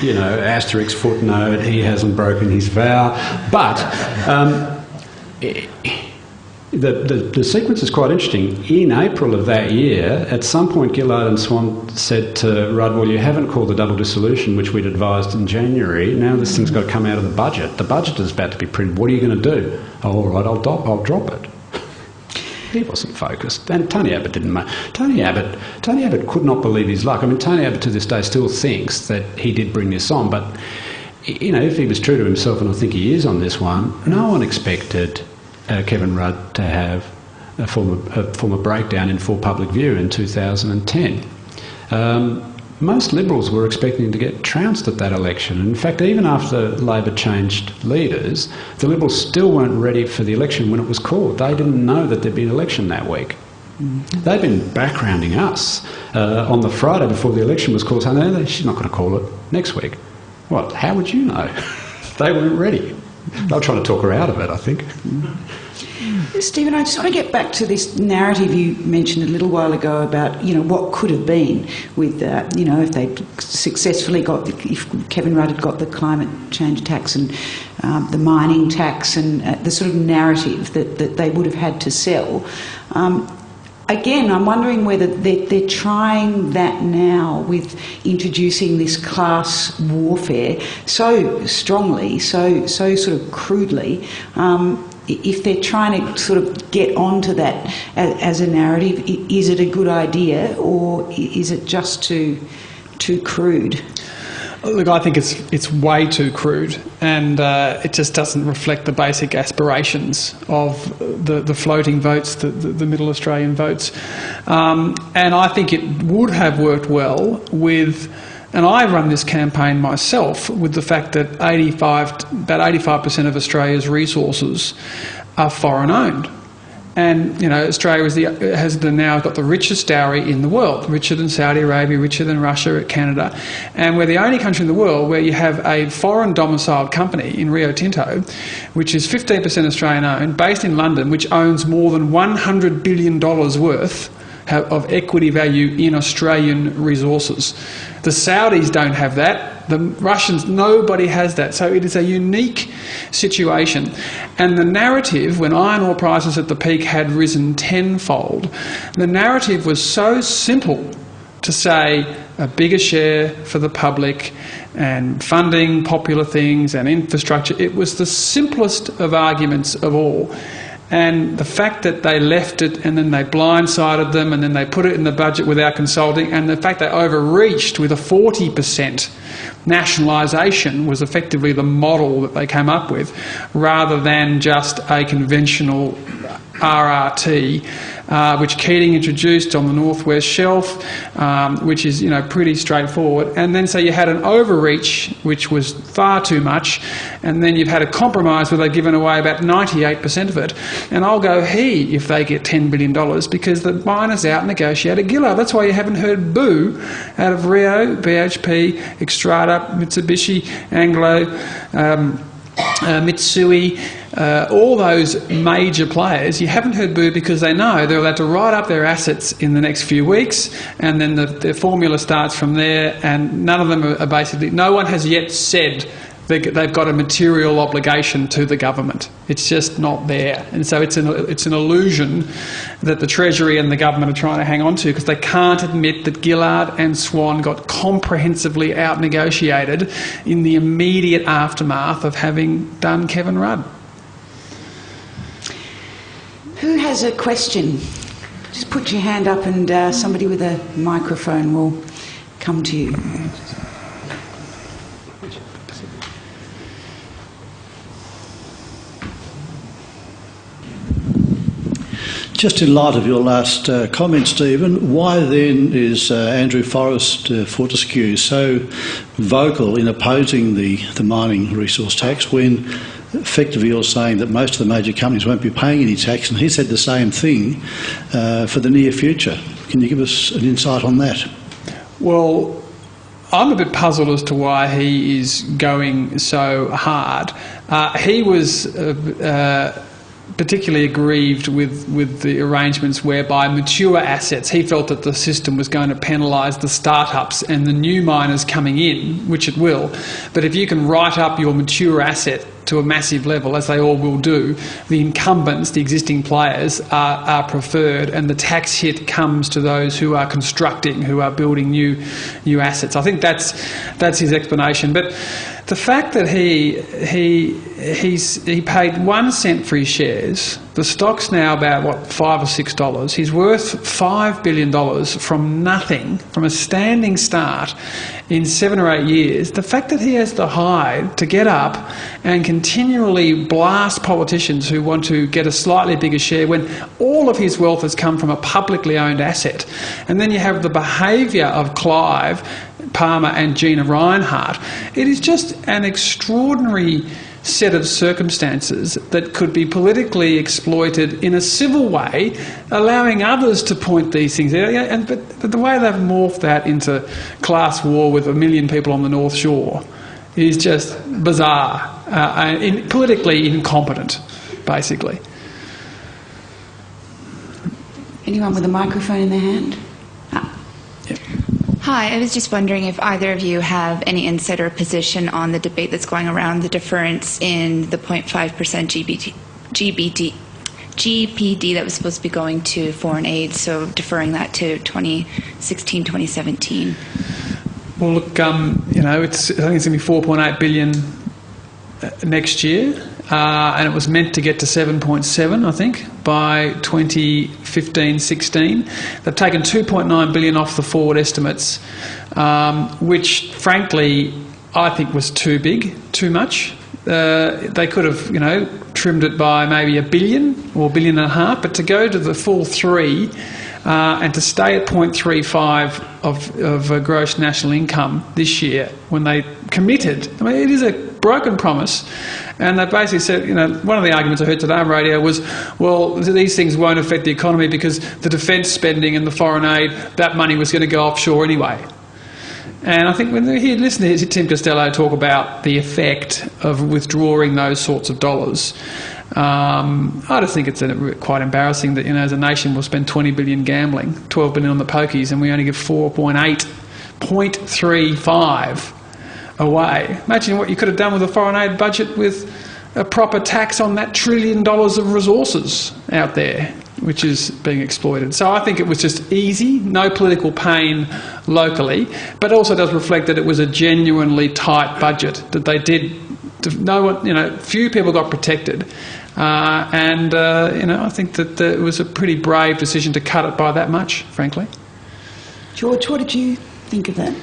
Asterisk footnote, he hasn't broken his vow. But the sequence is quite interesting. In April of that year, at some point Gillard and Swan said to Rudd, well, you haven't called the double dissolution, which we'd advised in January. Now this thing's got to come out of the budget. The budget is about to be printed. What are you going to do? Oh, all right, I'll drop it. He wasn't focused, and Tony Abbott didn't. Tony Abbott could not believe his luck. I mean, Tony Abbott to this day still thinks that he did bring this on, but if he was true to himself, and I think he is on this one, no one expected Kevin Rudd to have a form of breakdown in full public view in 2010. Most Liberals were expecting to get trounced at that election. In fact, even after Labor changed leaders, the Liberals still weren't ready for the election when it was called. They didn't know that there'd be an election that week. They'd been backgrounding us on the Friday before the election was called, saying, no, she's not going to call it next week. What? How would you know? They weren't ready. They were trying to talk her out of it, I think. Stephen, I just want to get back to this narrative you mentioned a little while ago about, what could have been with, if they successfully if Kevin Rudd had got the climate change tax and the mining tax and the sort of narrative that they would have had to sell. Again, I'm wondering whether they're trying that now with introducing this class warfare so strongly, so sort of crudely. If they're trying to sort of get onto that as a narrative, is it a good idea, or is it just too crude? Look, I think it's way too crude, and it just doesn't reflect the basic aspirations of the floating votes, the Middle Australian votes. And I think it would have worked well with, and I run this campaign myself, with the fact that about 85% of Australia's resources are foreign owned. And, Australia has now got the richest dowry in the world, richer than Saudi Arabia, richer than Russia, Canada. And we're the only country in the world where you have a foreign domiciled company in Rio Tinto, which is 15% Australian owned, based in London, which owns more than $100 billion worth of equity value in Australian resources. The Saudis don't have that. The Russians, nobody has that. So it is a unique situation. And the narrative, when iron ore prices at the peak had risen tenfold, the narrative was so simple to say a bigger share for the public and funding popular things and infrastructure. It was the simplest of arguments of all. And the fact that they left it and then they blindsided them and then they put it in the budget without consulting, and the fact they overreached with a 40% nationalisation was effectively the model that they came up with, rather than just a conventional RRT, which Keating introduced on the Northwest Shelf, which is, pretty straightforward. And then so you had an overreach, which was far too much, and then you've had a compromise where they've given away about 98% of it. And I'll go if they get $10 billion, because the miners out-negotiated Gillard. That's why you haven't heard boo out of Rio, BHP, Xstrata, Mitsubishi, Anglo, Mitsui, all those major players. You haven't heard boo because they know they're allowed to write up their assets in the next few weeks, and then the formula starts from there, and none of them are basically... No one has yet said they've got a material obligation to the government. It's just not there. And so it's an illusion that the Treasury and the government are trying to hang on to, because they can't admit that Gillard and Swan got comprehensively out-negotiated in the immediate aftermath of having done Kevin Rudd. Who has a question? Just put your hand up and somebody with a microphone will come to you. Just in light of your last comment, Stephen, why then is Andrew Fortescue so vocal in opposing the mining resource tax, when effectively you're saying that most of the major companies won't be paying any tax, and he said the same thing for the near future? Can you give us an insight on that? Well, I'm a bit puzzled as to why he is going so hard. He was particularly aggrieved with the arrangements whereby mature assets, he felt that the system was going to penalise the startups and the new miners coming in, which it will. But if you can write up your mature asset to a massive level, as they all will do, the incumbents, the existing players, are preferred, and the tax hit comes to those who are constructing, who are building new assets. I think that's his explanation. But the fact that he paid 1 cent for his shares, the stock's now about $5 or $6. He's worth $5 billion from nothing, from a standing start in 7 or 8 years. The fact that he has the hide to get up and continually blast politicians who want to get a slightly bigger share when all of his wealth has come from a publicly owned asset. And then you have the behaviour of Clive Palmer and Gina Rinehart. It is just an extraordinary set of circumstances that could be politically exploited in a civil way, allowing others to point these things out. But the way they've morphed that into class war with 1 million people on the North Shore is just bizarre and politically incompetent, basically. Anyone with a microphone in their hand? Hi, I was just wondering if either of you have any insider position on the debate that's going around the difference in the 0.5% GPD that was supposed to be going to foreign aid, so deferring that to 2016, 2017. Well, look, I think it's going to be 4.8 billion next year, and it was meant to get to 7.7, I think, by 2015-16. They've taken 2.9 billion off the forward estimates, which, frankly, I think was too big, too much. They could have, trimmed it by maybe $1 billion or $1.5 billion, but to go to the full 3 and to stay at 0.35 of gross national income this year when they committed. I mean, it is a broken promise, and they basically said, one of the arguments I heard today on radio was, well, these things won't affect the economy because the defence spending and the foreign aid, that money was going to go offshore anyway. And I think when you listen to Tim Costello talk about the effect of withdrawing those sorts of dollars, I just think it's quite embarrassing that, as a nation we'll spend 20 billion gambling, 12 billion on the pokies, and we only give 0.35 away. Imagine what you could have done with a foreign aid budget with a proper tax on that $1 trillion of resources out there, which is being exploited. So I think it was just easy, no political pain locally, but also does reflect that it was a genuinely tight budget, that they did No one, few people got protected. I think that it was a pretty brave decision to cut it by that much, frankly. George, what did you think of that?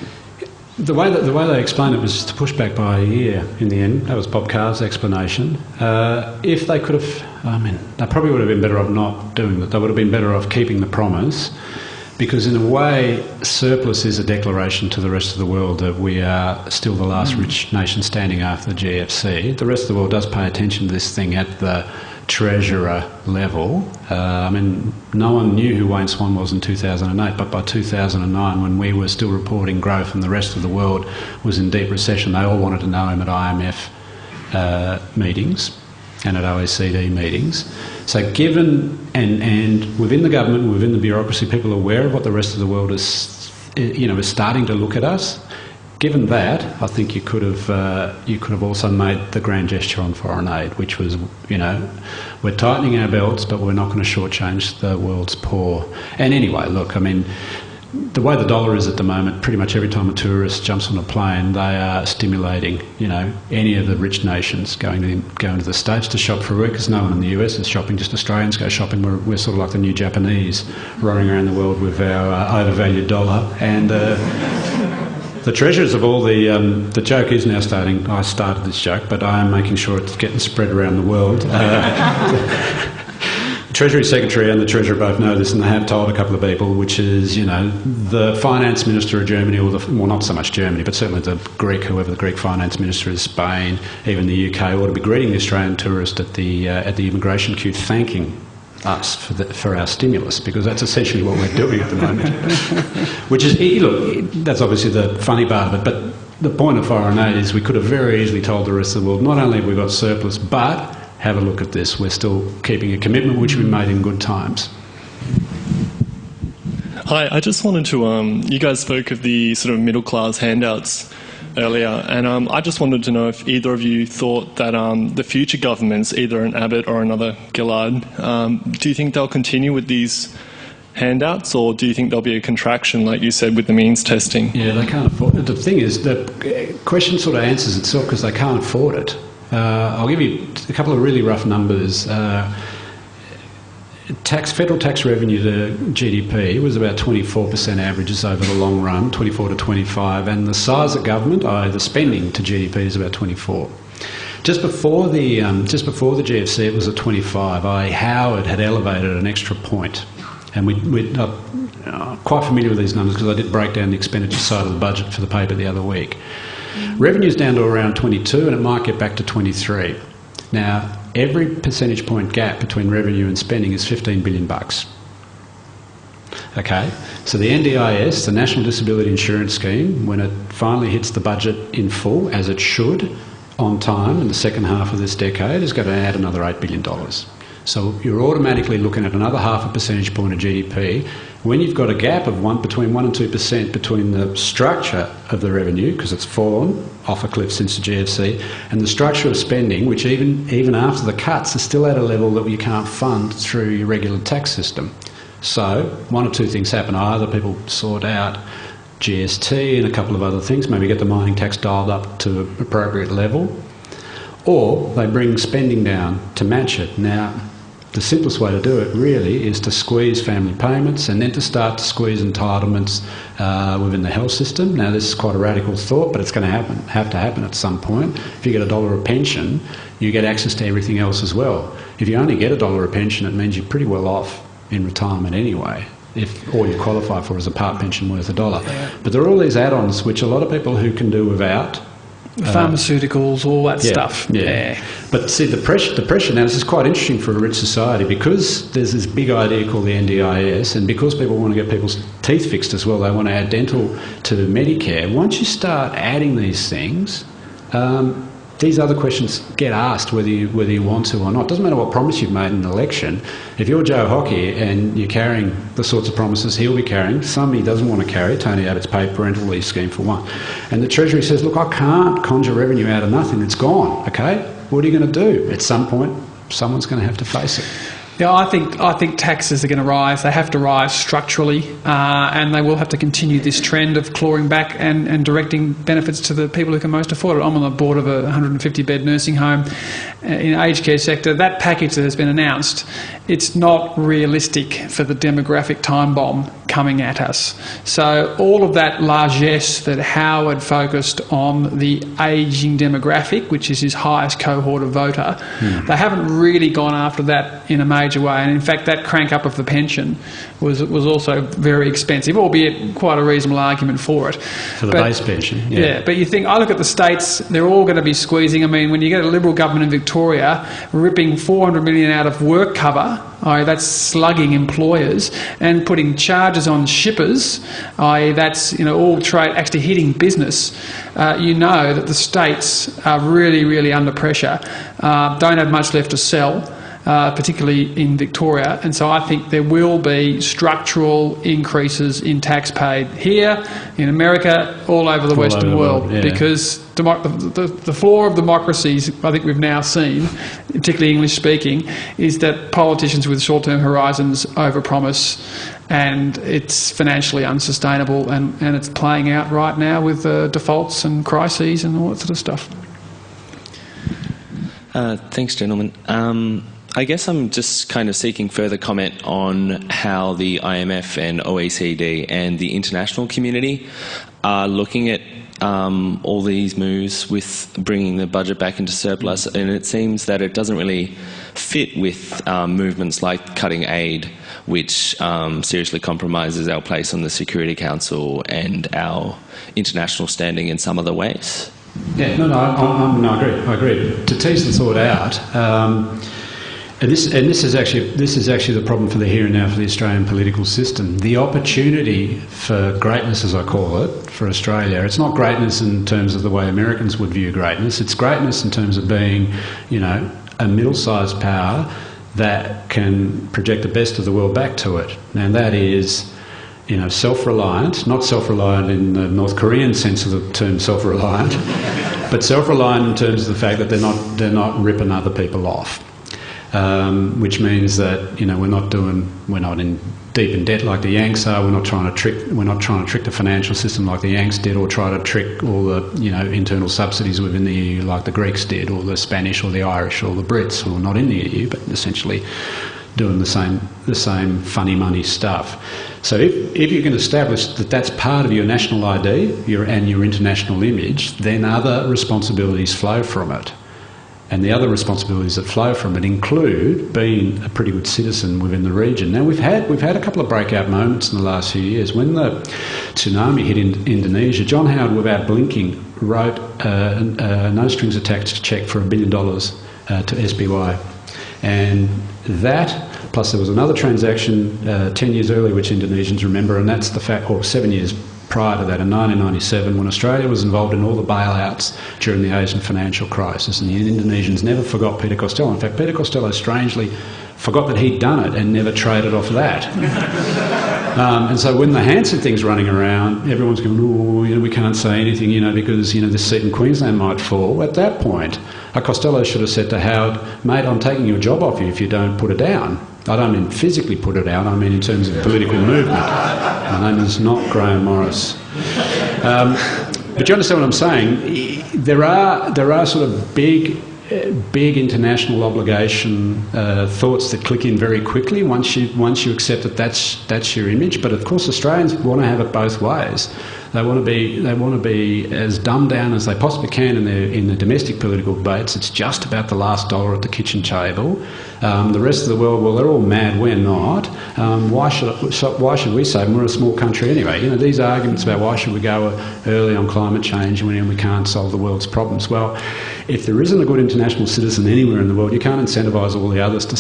The way they explained it was to push back by a year in the end. That was Bob Carr's explanation. If they could have, they probably would have been better off not doing that. They would have been better off keeping the promise, because in a way, surplus is a declaration to the rest of the world that we are still the last rich nation standing after the GFC. The rest of the world does pay attention to this thing at the treasurer level. No one knew who Wayne Swan was in 2008, but by 2009, when we were still reporting growth and the rest of the world was in deep recession, they all wanted to know him at IMF meetings and at OECD meetings. So given, and within the government and within the bureaucracy, people are aware of what the rest of the world is starting to look at us. Given that, I think you could have also made the grand gesture on foreign aid, which was, we're tightening our belts, but we're not going to shortchange the world's poor. And anyway, look, the way the dollar is at the moment, pretty much every time a tourist jumps on a plane, they are stimulating, any of the rich nations going to the States to shop for work, because no one in the US is shopping, just Australians go shopping. We're sort of like the new Japanese, running around the world with our overvalued dollar. And the treasurers of all the joke is now starting. I started this joke, but I am making sure it's getting spread around the world. The Treasury Secretary and the Treasurer both know this, and they have told a couple of people, which is, the Finance Minister of Germany, not so much Germany, but certainly the Greek, whoever the Greek Finance Minister is, Spain, even the UK, ought to be greeting the Australian tourist at the immigration queue, thanking us for our stimulus, because that's essentially what we're doing at the moment. Which is, look, that's obviously the funny part of it, but the point of foreign aid is we could have very easily told the rest of the world, not only have we got surplus, but have a look at this, we're still keeping a commitment which we made in good times. Hi, I just wanted to, you guys spoke of the sort of middle class handouts earlier, and I just wanted to know if either of you thought that the future governments, either an Abbott or another Gillard, do you think they'll continue with these handouts, or do you think there'll be a contraction, like you said, with the means testing? Yeah, they can't afford it. The thing is, the question sort of answers itself because they can't afford it. I'll give you a couple of really rough numbers. Federal tax revenue to GDP was about 24% averages over the long run, 24 to 25, and the size of government, the spending to GDP, is about 24. Just before the GFC, it was at 25. Howard had elevated an extra point, and we're quite familiar with these numbers because I did break down the expenditure side of the budget for the paper the other week. Revenue's down to around 22, and it might get back to 23. Now, every percentage point gap between revenue and spending is $15 billion. Okay, so the NDIS, the National Disability Insurance Scheme, when it finally hits the budget in full, as it should, on time in the second half of this decade, is going to add another $8 billion. So you're automatically looking at another half a percentage point of GDP. When you've got a gap of between 1 and 2% between the structure of the revenue, because it's fallen off a cliff since the GFC, and the structure of spending, which even after the cuts is still at a level that you can't fund through your regular tax system. So one or two things happen. Either people sort out GST and a couple of other things, maybe get the mining tax dialed up to an appropriate level, or they bring spending down to match it. Now, the simplest way to do it really is to squeeze family payments and then to start to squeeze entitlements within the health system. Now, this is quite a radical thought, but it's going to have to happen at some point. If you get $1 a pension, you get access to everything else as well. If you only get $1 a pension, it means you're pretty well off in retirement anyway, if all you qualify for is a part pension worth $1. Yeah. But there are all these add-ons which a lot of people who can do without. Pharmaceuticals, all that stuff. Yeah. But see, the pressure now, this is quite interesting for a rich society because there's this big idea called the NDIS, and because people want to get people's teeth fixed as well, they want to add dental to Medicare. Once you start adding these things, these other questions get asked whether you want to or not. It doesn't matter what promise you've made in an election. If you're Joe Hockey and you're carrying the sorts of promises he'll be carrying, some he doesn't want to carry, Tony Abbott's paid parental leave scheme for one, and the Treasury says, look, I can't conjure revenue out of nothing, it's gone, okay? What are you going to do? At some point, someone's going to have to face it. Yeah, I think taxes are going to rise. They have to rise structurally, and they will have to continue this trend of clawing back and directing benefits to the people who can most afford it. I'm on the board of a 150-bed nursing home in the aged care sector. That package that has been announced, it's not realistic for the demographic time bomb coming at us. So all of that largesse that Howard focused on the ageing demographic, which is his highest cohort of voter, they haven't really gone after that in a major way. And in fact, that crank up of the pension was also very expensive, albeit quite a reasonable argument for it. For the base pension, yeah. But you think, I look at the states, they're all going to be squeezing. I mean, when you get a Liberal government in Victoria ripping $400 million out of work cover, that's slugging employers, and putting charges on shippers, that's all trade actually hitting business, you know that the states are really, really under pressure, don't have much left to sell, particularly in Victoria, and so I think there will be structural increases in tax paid here, in America, all over the Western world, because the flaw of democracies, I think we've now seen, particularly English speaking, is that politicians with short-term horizons overpromise, and it's financially unsustainable, and it's playing out right now with defaults and crises and all that sort of stuff. Thanks, gentlemen. I guess I'm just kind of seeking further comment on how the IMF and OECD and the international community are looking at all these moves with bringing the budget back into surplus, and it seems that it doesn't really fit with movements like cutting aid, which seriously compromises our place on the Security Council and our international standing in some other ways. Yeah, I agree. To tease the thought out, and this is actually the problem for the here and now for the Australian political system. The opportunity for greatness, as I call it, for Australia, it's not greatness in terms of the way Americans would view greatness. It's greatness in terms of being, a middle-sized power that can project the best of the world back to it. And that is, self-reliant, not self-reliant in the North Korean sense of the term self-reliant, but self-reliant in terms of the fact that they're not ripping other people off. Which means that we're not in deep in debt like the Yanks are. We're not trying to trick the financial system like the Yanks did, or try to trick all the internal subsidies within the EU like the Greeks did, or the Spanish, or the Irish, or the Brits, who are not in the EU, but essentially doing the same funny money stuff. So if you can establish that that's part of your national ID and your international image, then other responsibilities flow from it. And the other responsibilities that flow from it include being a pretty good citizen within the region. Now we've had a couple of breakout moments in the last few years. When the tsunami hit Indonesia, John Howard, without blinking, wrote a no strings attached cheque for $1 billion to SBY, and that, plus there was another transaction 10 years earlier which Indonesians remember, and that's the fact, or 7 years prior to that, in 1997, when Australia was involved in all the bailouts during the Asian financial crisis, and the Indonesians never forgot Peter Costello. In fact, Peter Costello strangely forgot that he'd done it and never traded off that. And so when the Hanson thing's running around, everyone's going, we can't say anything, because, this seat in Queensland might fall. At that point, Costello should have said to Howard, mate, I'm taking your job off you if you don't put it down. I don't mean physically put it down, I mean in terms of political movement. My name is not Graham Morris. But you understand what I'm saying? There are sort of big international obligation thoughts that click in very quickly once you accept that that's your image. But of course, Australians want to have it both ways. They want to be as dumbed down as they possibly can in the domestic political debates. It's just about the last dollar at the kitchen table. The rest of the world, well, they're all mad. We're not. Why should we say we're a small country anyway? These arguments about why should we go early on climate change when we can't solve the world's problems. Well, if there isn't a good international citizen anywhere in the world, you can't incentivise all the others to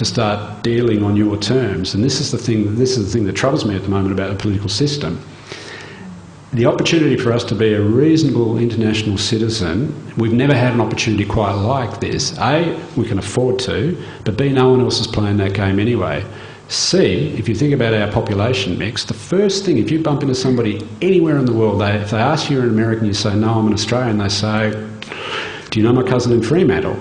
start dealing on your terms. And this is the thing that troubles me at the moment about the political system. The opportunity for us to be a reasonable international citizen, we've never had an opportunity quite like this. A, we can afford to, but B, no one else is playing that game anyway. C, if you think about our population mix, the first thing, if you bump into somebody anywhere in the world, if they ask you you're an American, you say, no, I'm an Australian, they say, do you know my cousin in Fremantle?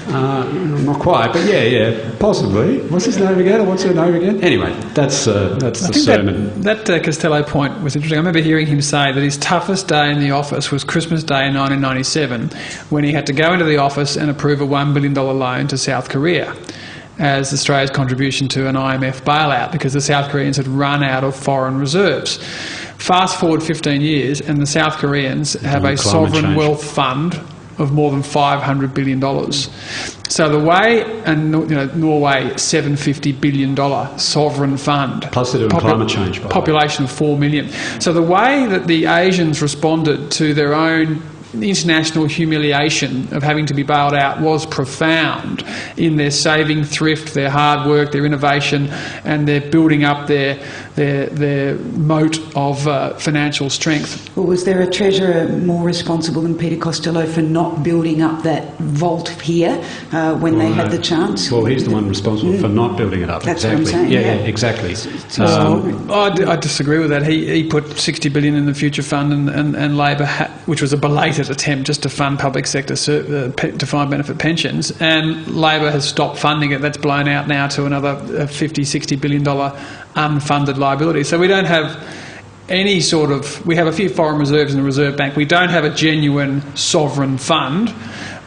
Not quite, but yeah, possibly. What's his name again, or what's her name again? Anyway, that's the sermon. That Costello point was interesting. I remember hearing him say that his toughest day in the office was Christmas Day in 1997, when he had to go into the office and approve a $1 billion loan to South Korea as Australia's contribution to an IMF bailout, because the South Koreans had run out of foreign reserves. Fast forward 15 years, and the South Koreans have a sovereign wealth fund of more than $500 billion. So the way, and Norway, $750 billion sovereign fund. Plus they're doing climate change, by population of 4 million. So the way that the Asians responded to their own international humiliation of having to be bailed out was profound in their saving, thrift, their hard work, their innovation, and their building up their moat of financial strength. Well, was there a treasurer more responsible than Peter Costello for not building up that vault here when they had the chance? Well, he's the one responsible for not building it up. That's exactly. what I'm saying. Yeah, exactly. I disagree with that. He put $60 billion in the Future Fund, and Labor, which was a belated attempt just to fund public sector defined benefit pensions, and Labor has stopped funding it. That's blown out now to another $50-60 billion unfunded liability. So we don't have any sort of... We have a few foreign reserves in the Reserve Bank. We don't have a genuine sovereign fund.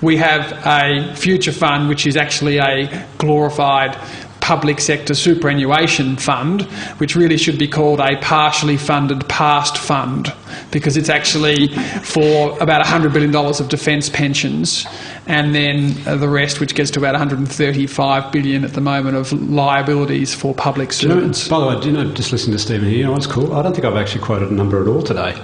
We have a future fund, which is actually a glorified public sector superannuation fund, which really should be called a partially funded past fund, because it's actually for about $100 billion of defence pensions, and then the rest, which gets to about $135 billion at the moment, of liabilities for public servants. By the way, just listen to Stephen here, what's cool? I don't think I've actually quoted a number at all today.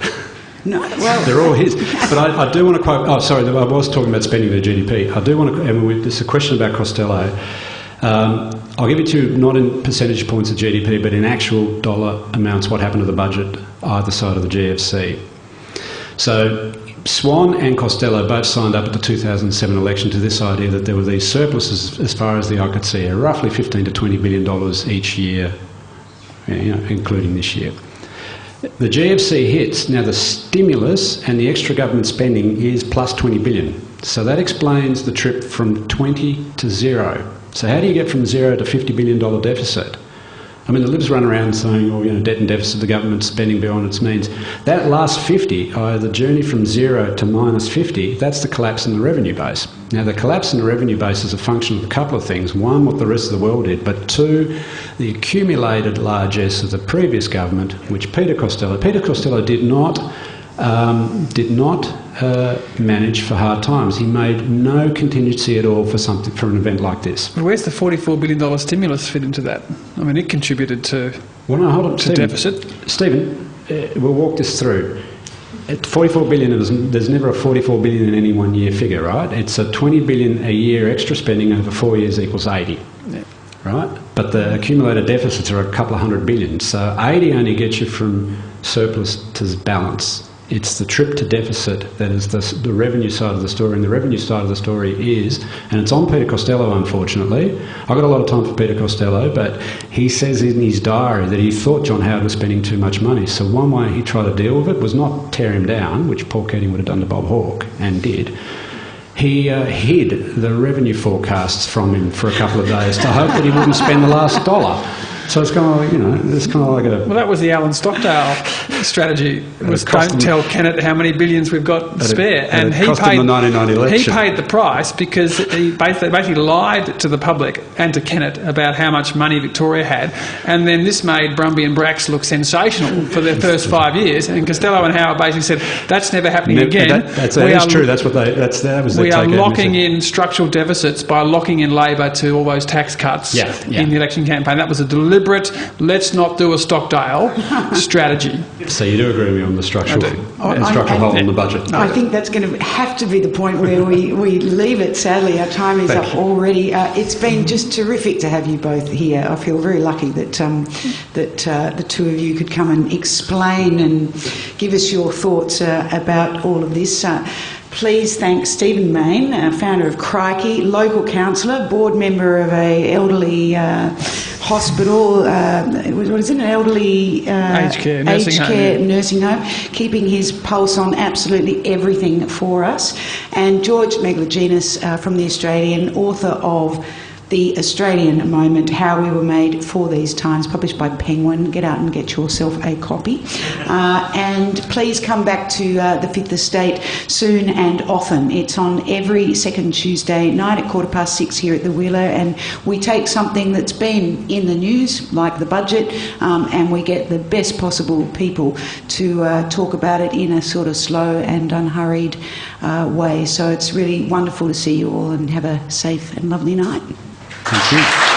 No, well, they're all his. But I do want to quote... Oh, sorry, I was talking about spending the GDP. I do want to... And there's a question about Costello. I'll give it to you not in percentage points of GDP, but in actual dollar amounts, what happened to the budget either side of the GFC. So Swan and Costello both signed up at the 2007 election to this idea that there were these surpluses, as far as the eye could see, roughly $15 to $20 billion each year, including this year. The GFC hits. Now the stimulus and the extra government spending is plus $20 billion. So that explains the trip from 20 to 0. So how do you get from 0 to $50 billion deficit? I mean, the libs run around saying, debt and deficit, the government's spending beyond its means. That last 50, the journey from 0 to minus 50, that's the collapse in the revenue base. Now, the collapse in the revenue base is a function of a couple of things. One, what the rest of the world did, but two, the accumulated largesse of the previous government, which Peter Costello did not manage for hard times. He made no contingency at all for an event like this. But where's the $44 billion stimulus fit into that? I mean, it contributed to deficit. Stephen, we'll walk this through. At $44 billion, there's never a $44 billion in any 1 year figure, right? It's a $20 billion a year extra spending over 4 years equals 80. Yeah. Right? But the accumulated deficits are a couple of $100 billion. So 80 only gets you from surplus to balance. It's the trip to deficit that is the revenue side of the story, and the revenue side of the story is, and it's on Peter Costello, unfortunately. I've got a lot of time for Peter Costello, but he says in his diary that he thought John Howard was spending too much money. So one way he tried to deal with it was not tear him down, which Paul Keating would have done to Bob Hawke, and did. He hid the revenue forecasts from him for a couple of days to hope that he wouldn't spend the last dollar. So it's kind of like, it's kind of like a... Well, that was the Alan Stockdale strategy. It was don't tell Kennett how many billions we've got spare. And he paid the 1990 election. He paid the price because he basically lied to the public and to Kennett about how much money Victoria had. And then this made Brumby and Brax look sensational for their first 5 years. And Costello and Howard basically said, that's never happening again. That is true. That was their take. We are locking in structural deficits by locking in Labor to all those tax cuts in the election campaign. That was a deliberate, let's not do a Stockdale strategy. So you do agree with me on the structural hole in the budget? I think that's going to have to be the point where we leave it. Sadly, our time is up already. It's been just terrific to have you both here. I feel very lucky that the two of you could come and explain and give us your thoughts about all of this. please thank Stephen Mayne, founder of Crikey, local councillor, board member of a elderly hospital, what is it, an elderly aged care nursing home, keeping his pulse on absolutely everything for us. And George Megalogenis from The Australian, author of The Australian Moment, How We Were Made for These Times, published by Penguin. Get out and get yourself a copy. And please come back to the Fifth Estate soon and often. It's on every second Tuesday night at 6:15 here at the Wheeler, and we take something that's been in the news, like the budget, and we get the best possible people to talk about it in a sort of slow and unhurried way. So it's really wonderful to see you all, and have a safe and lovely night. Thank you.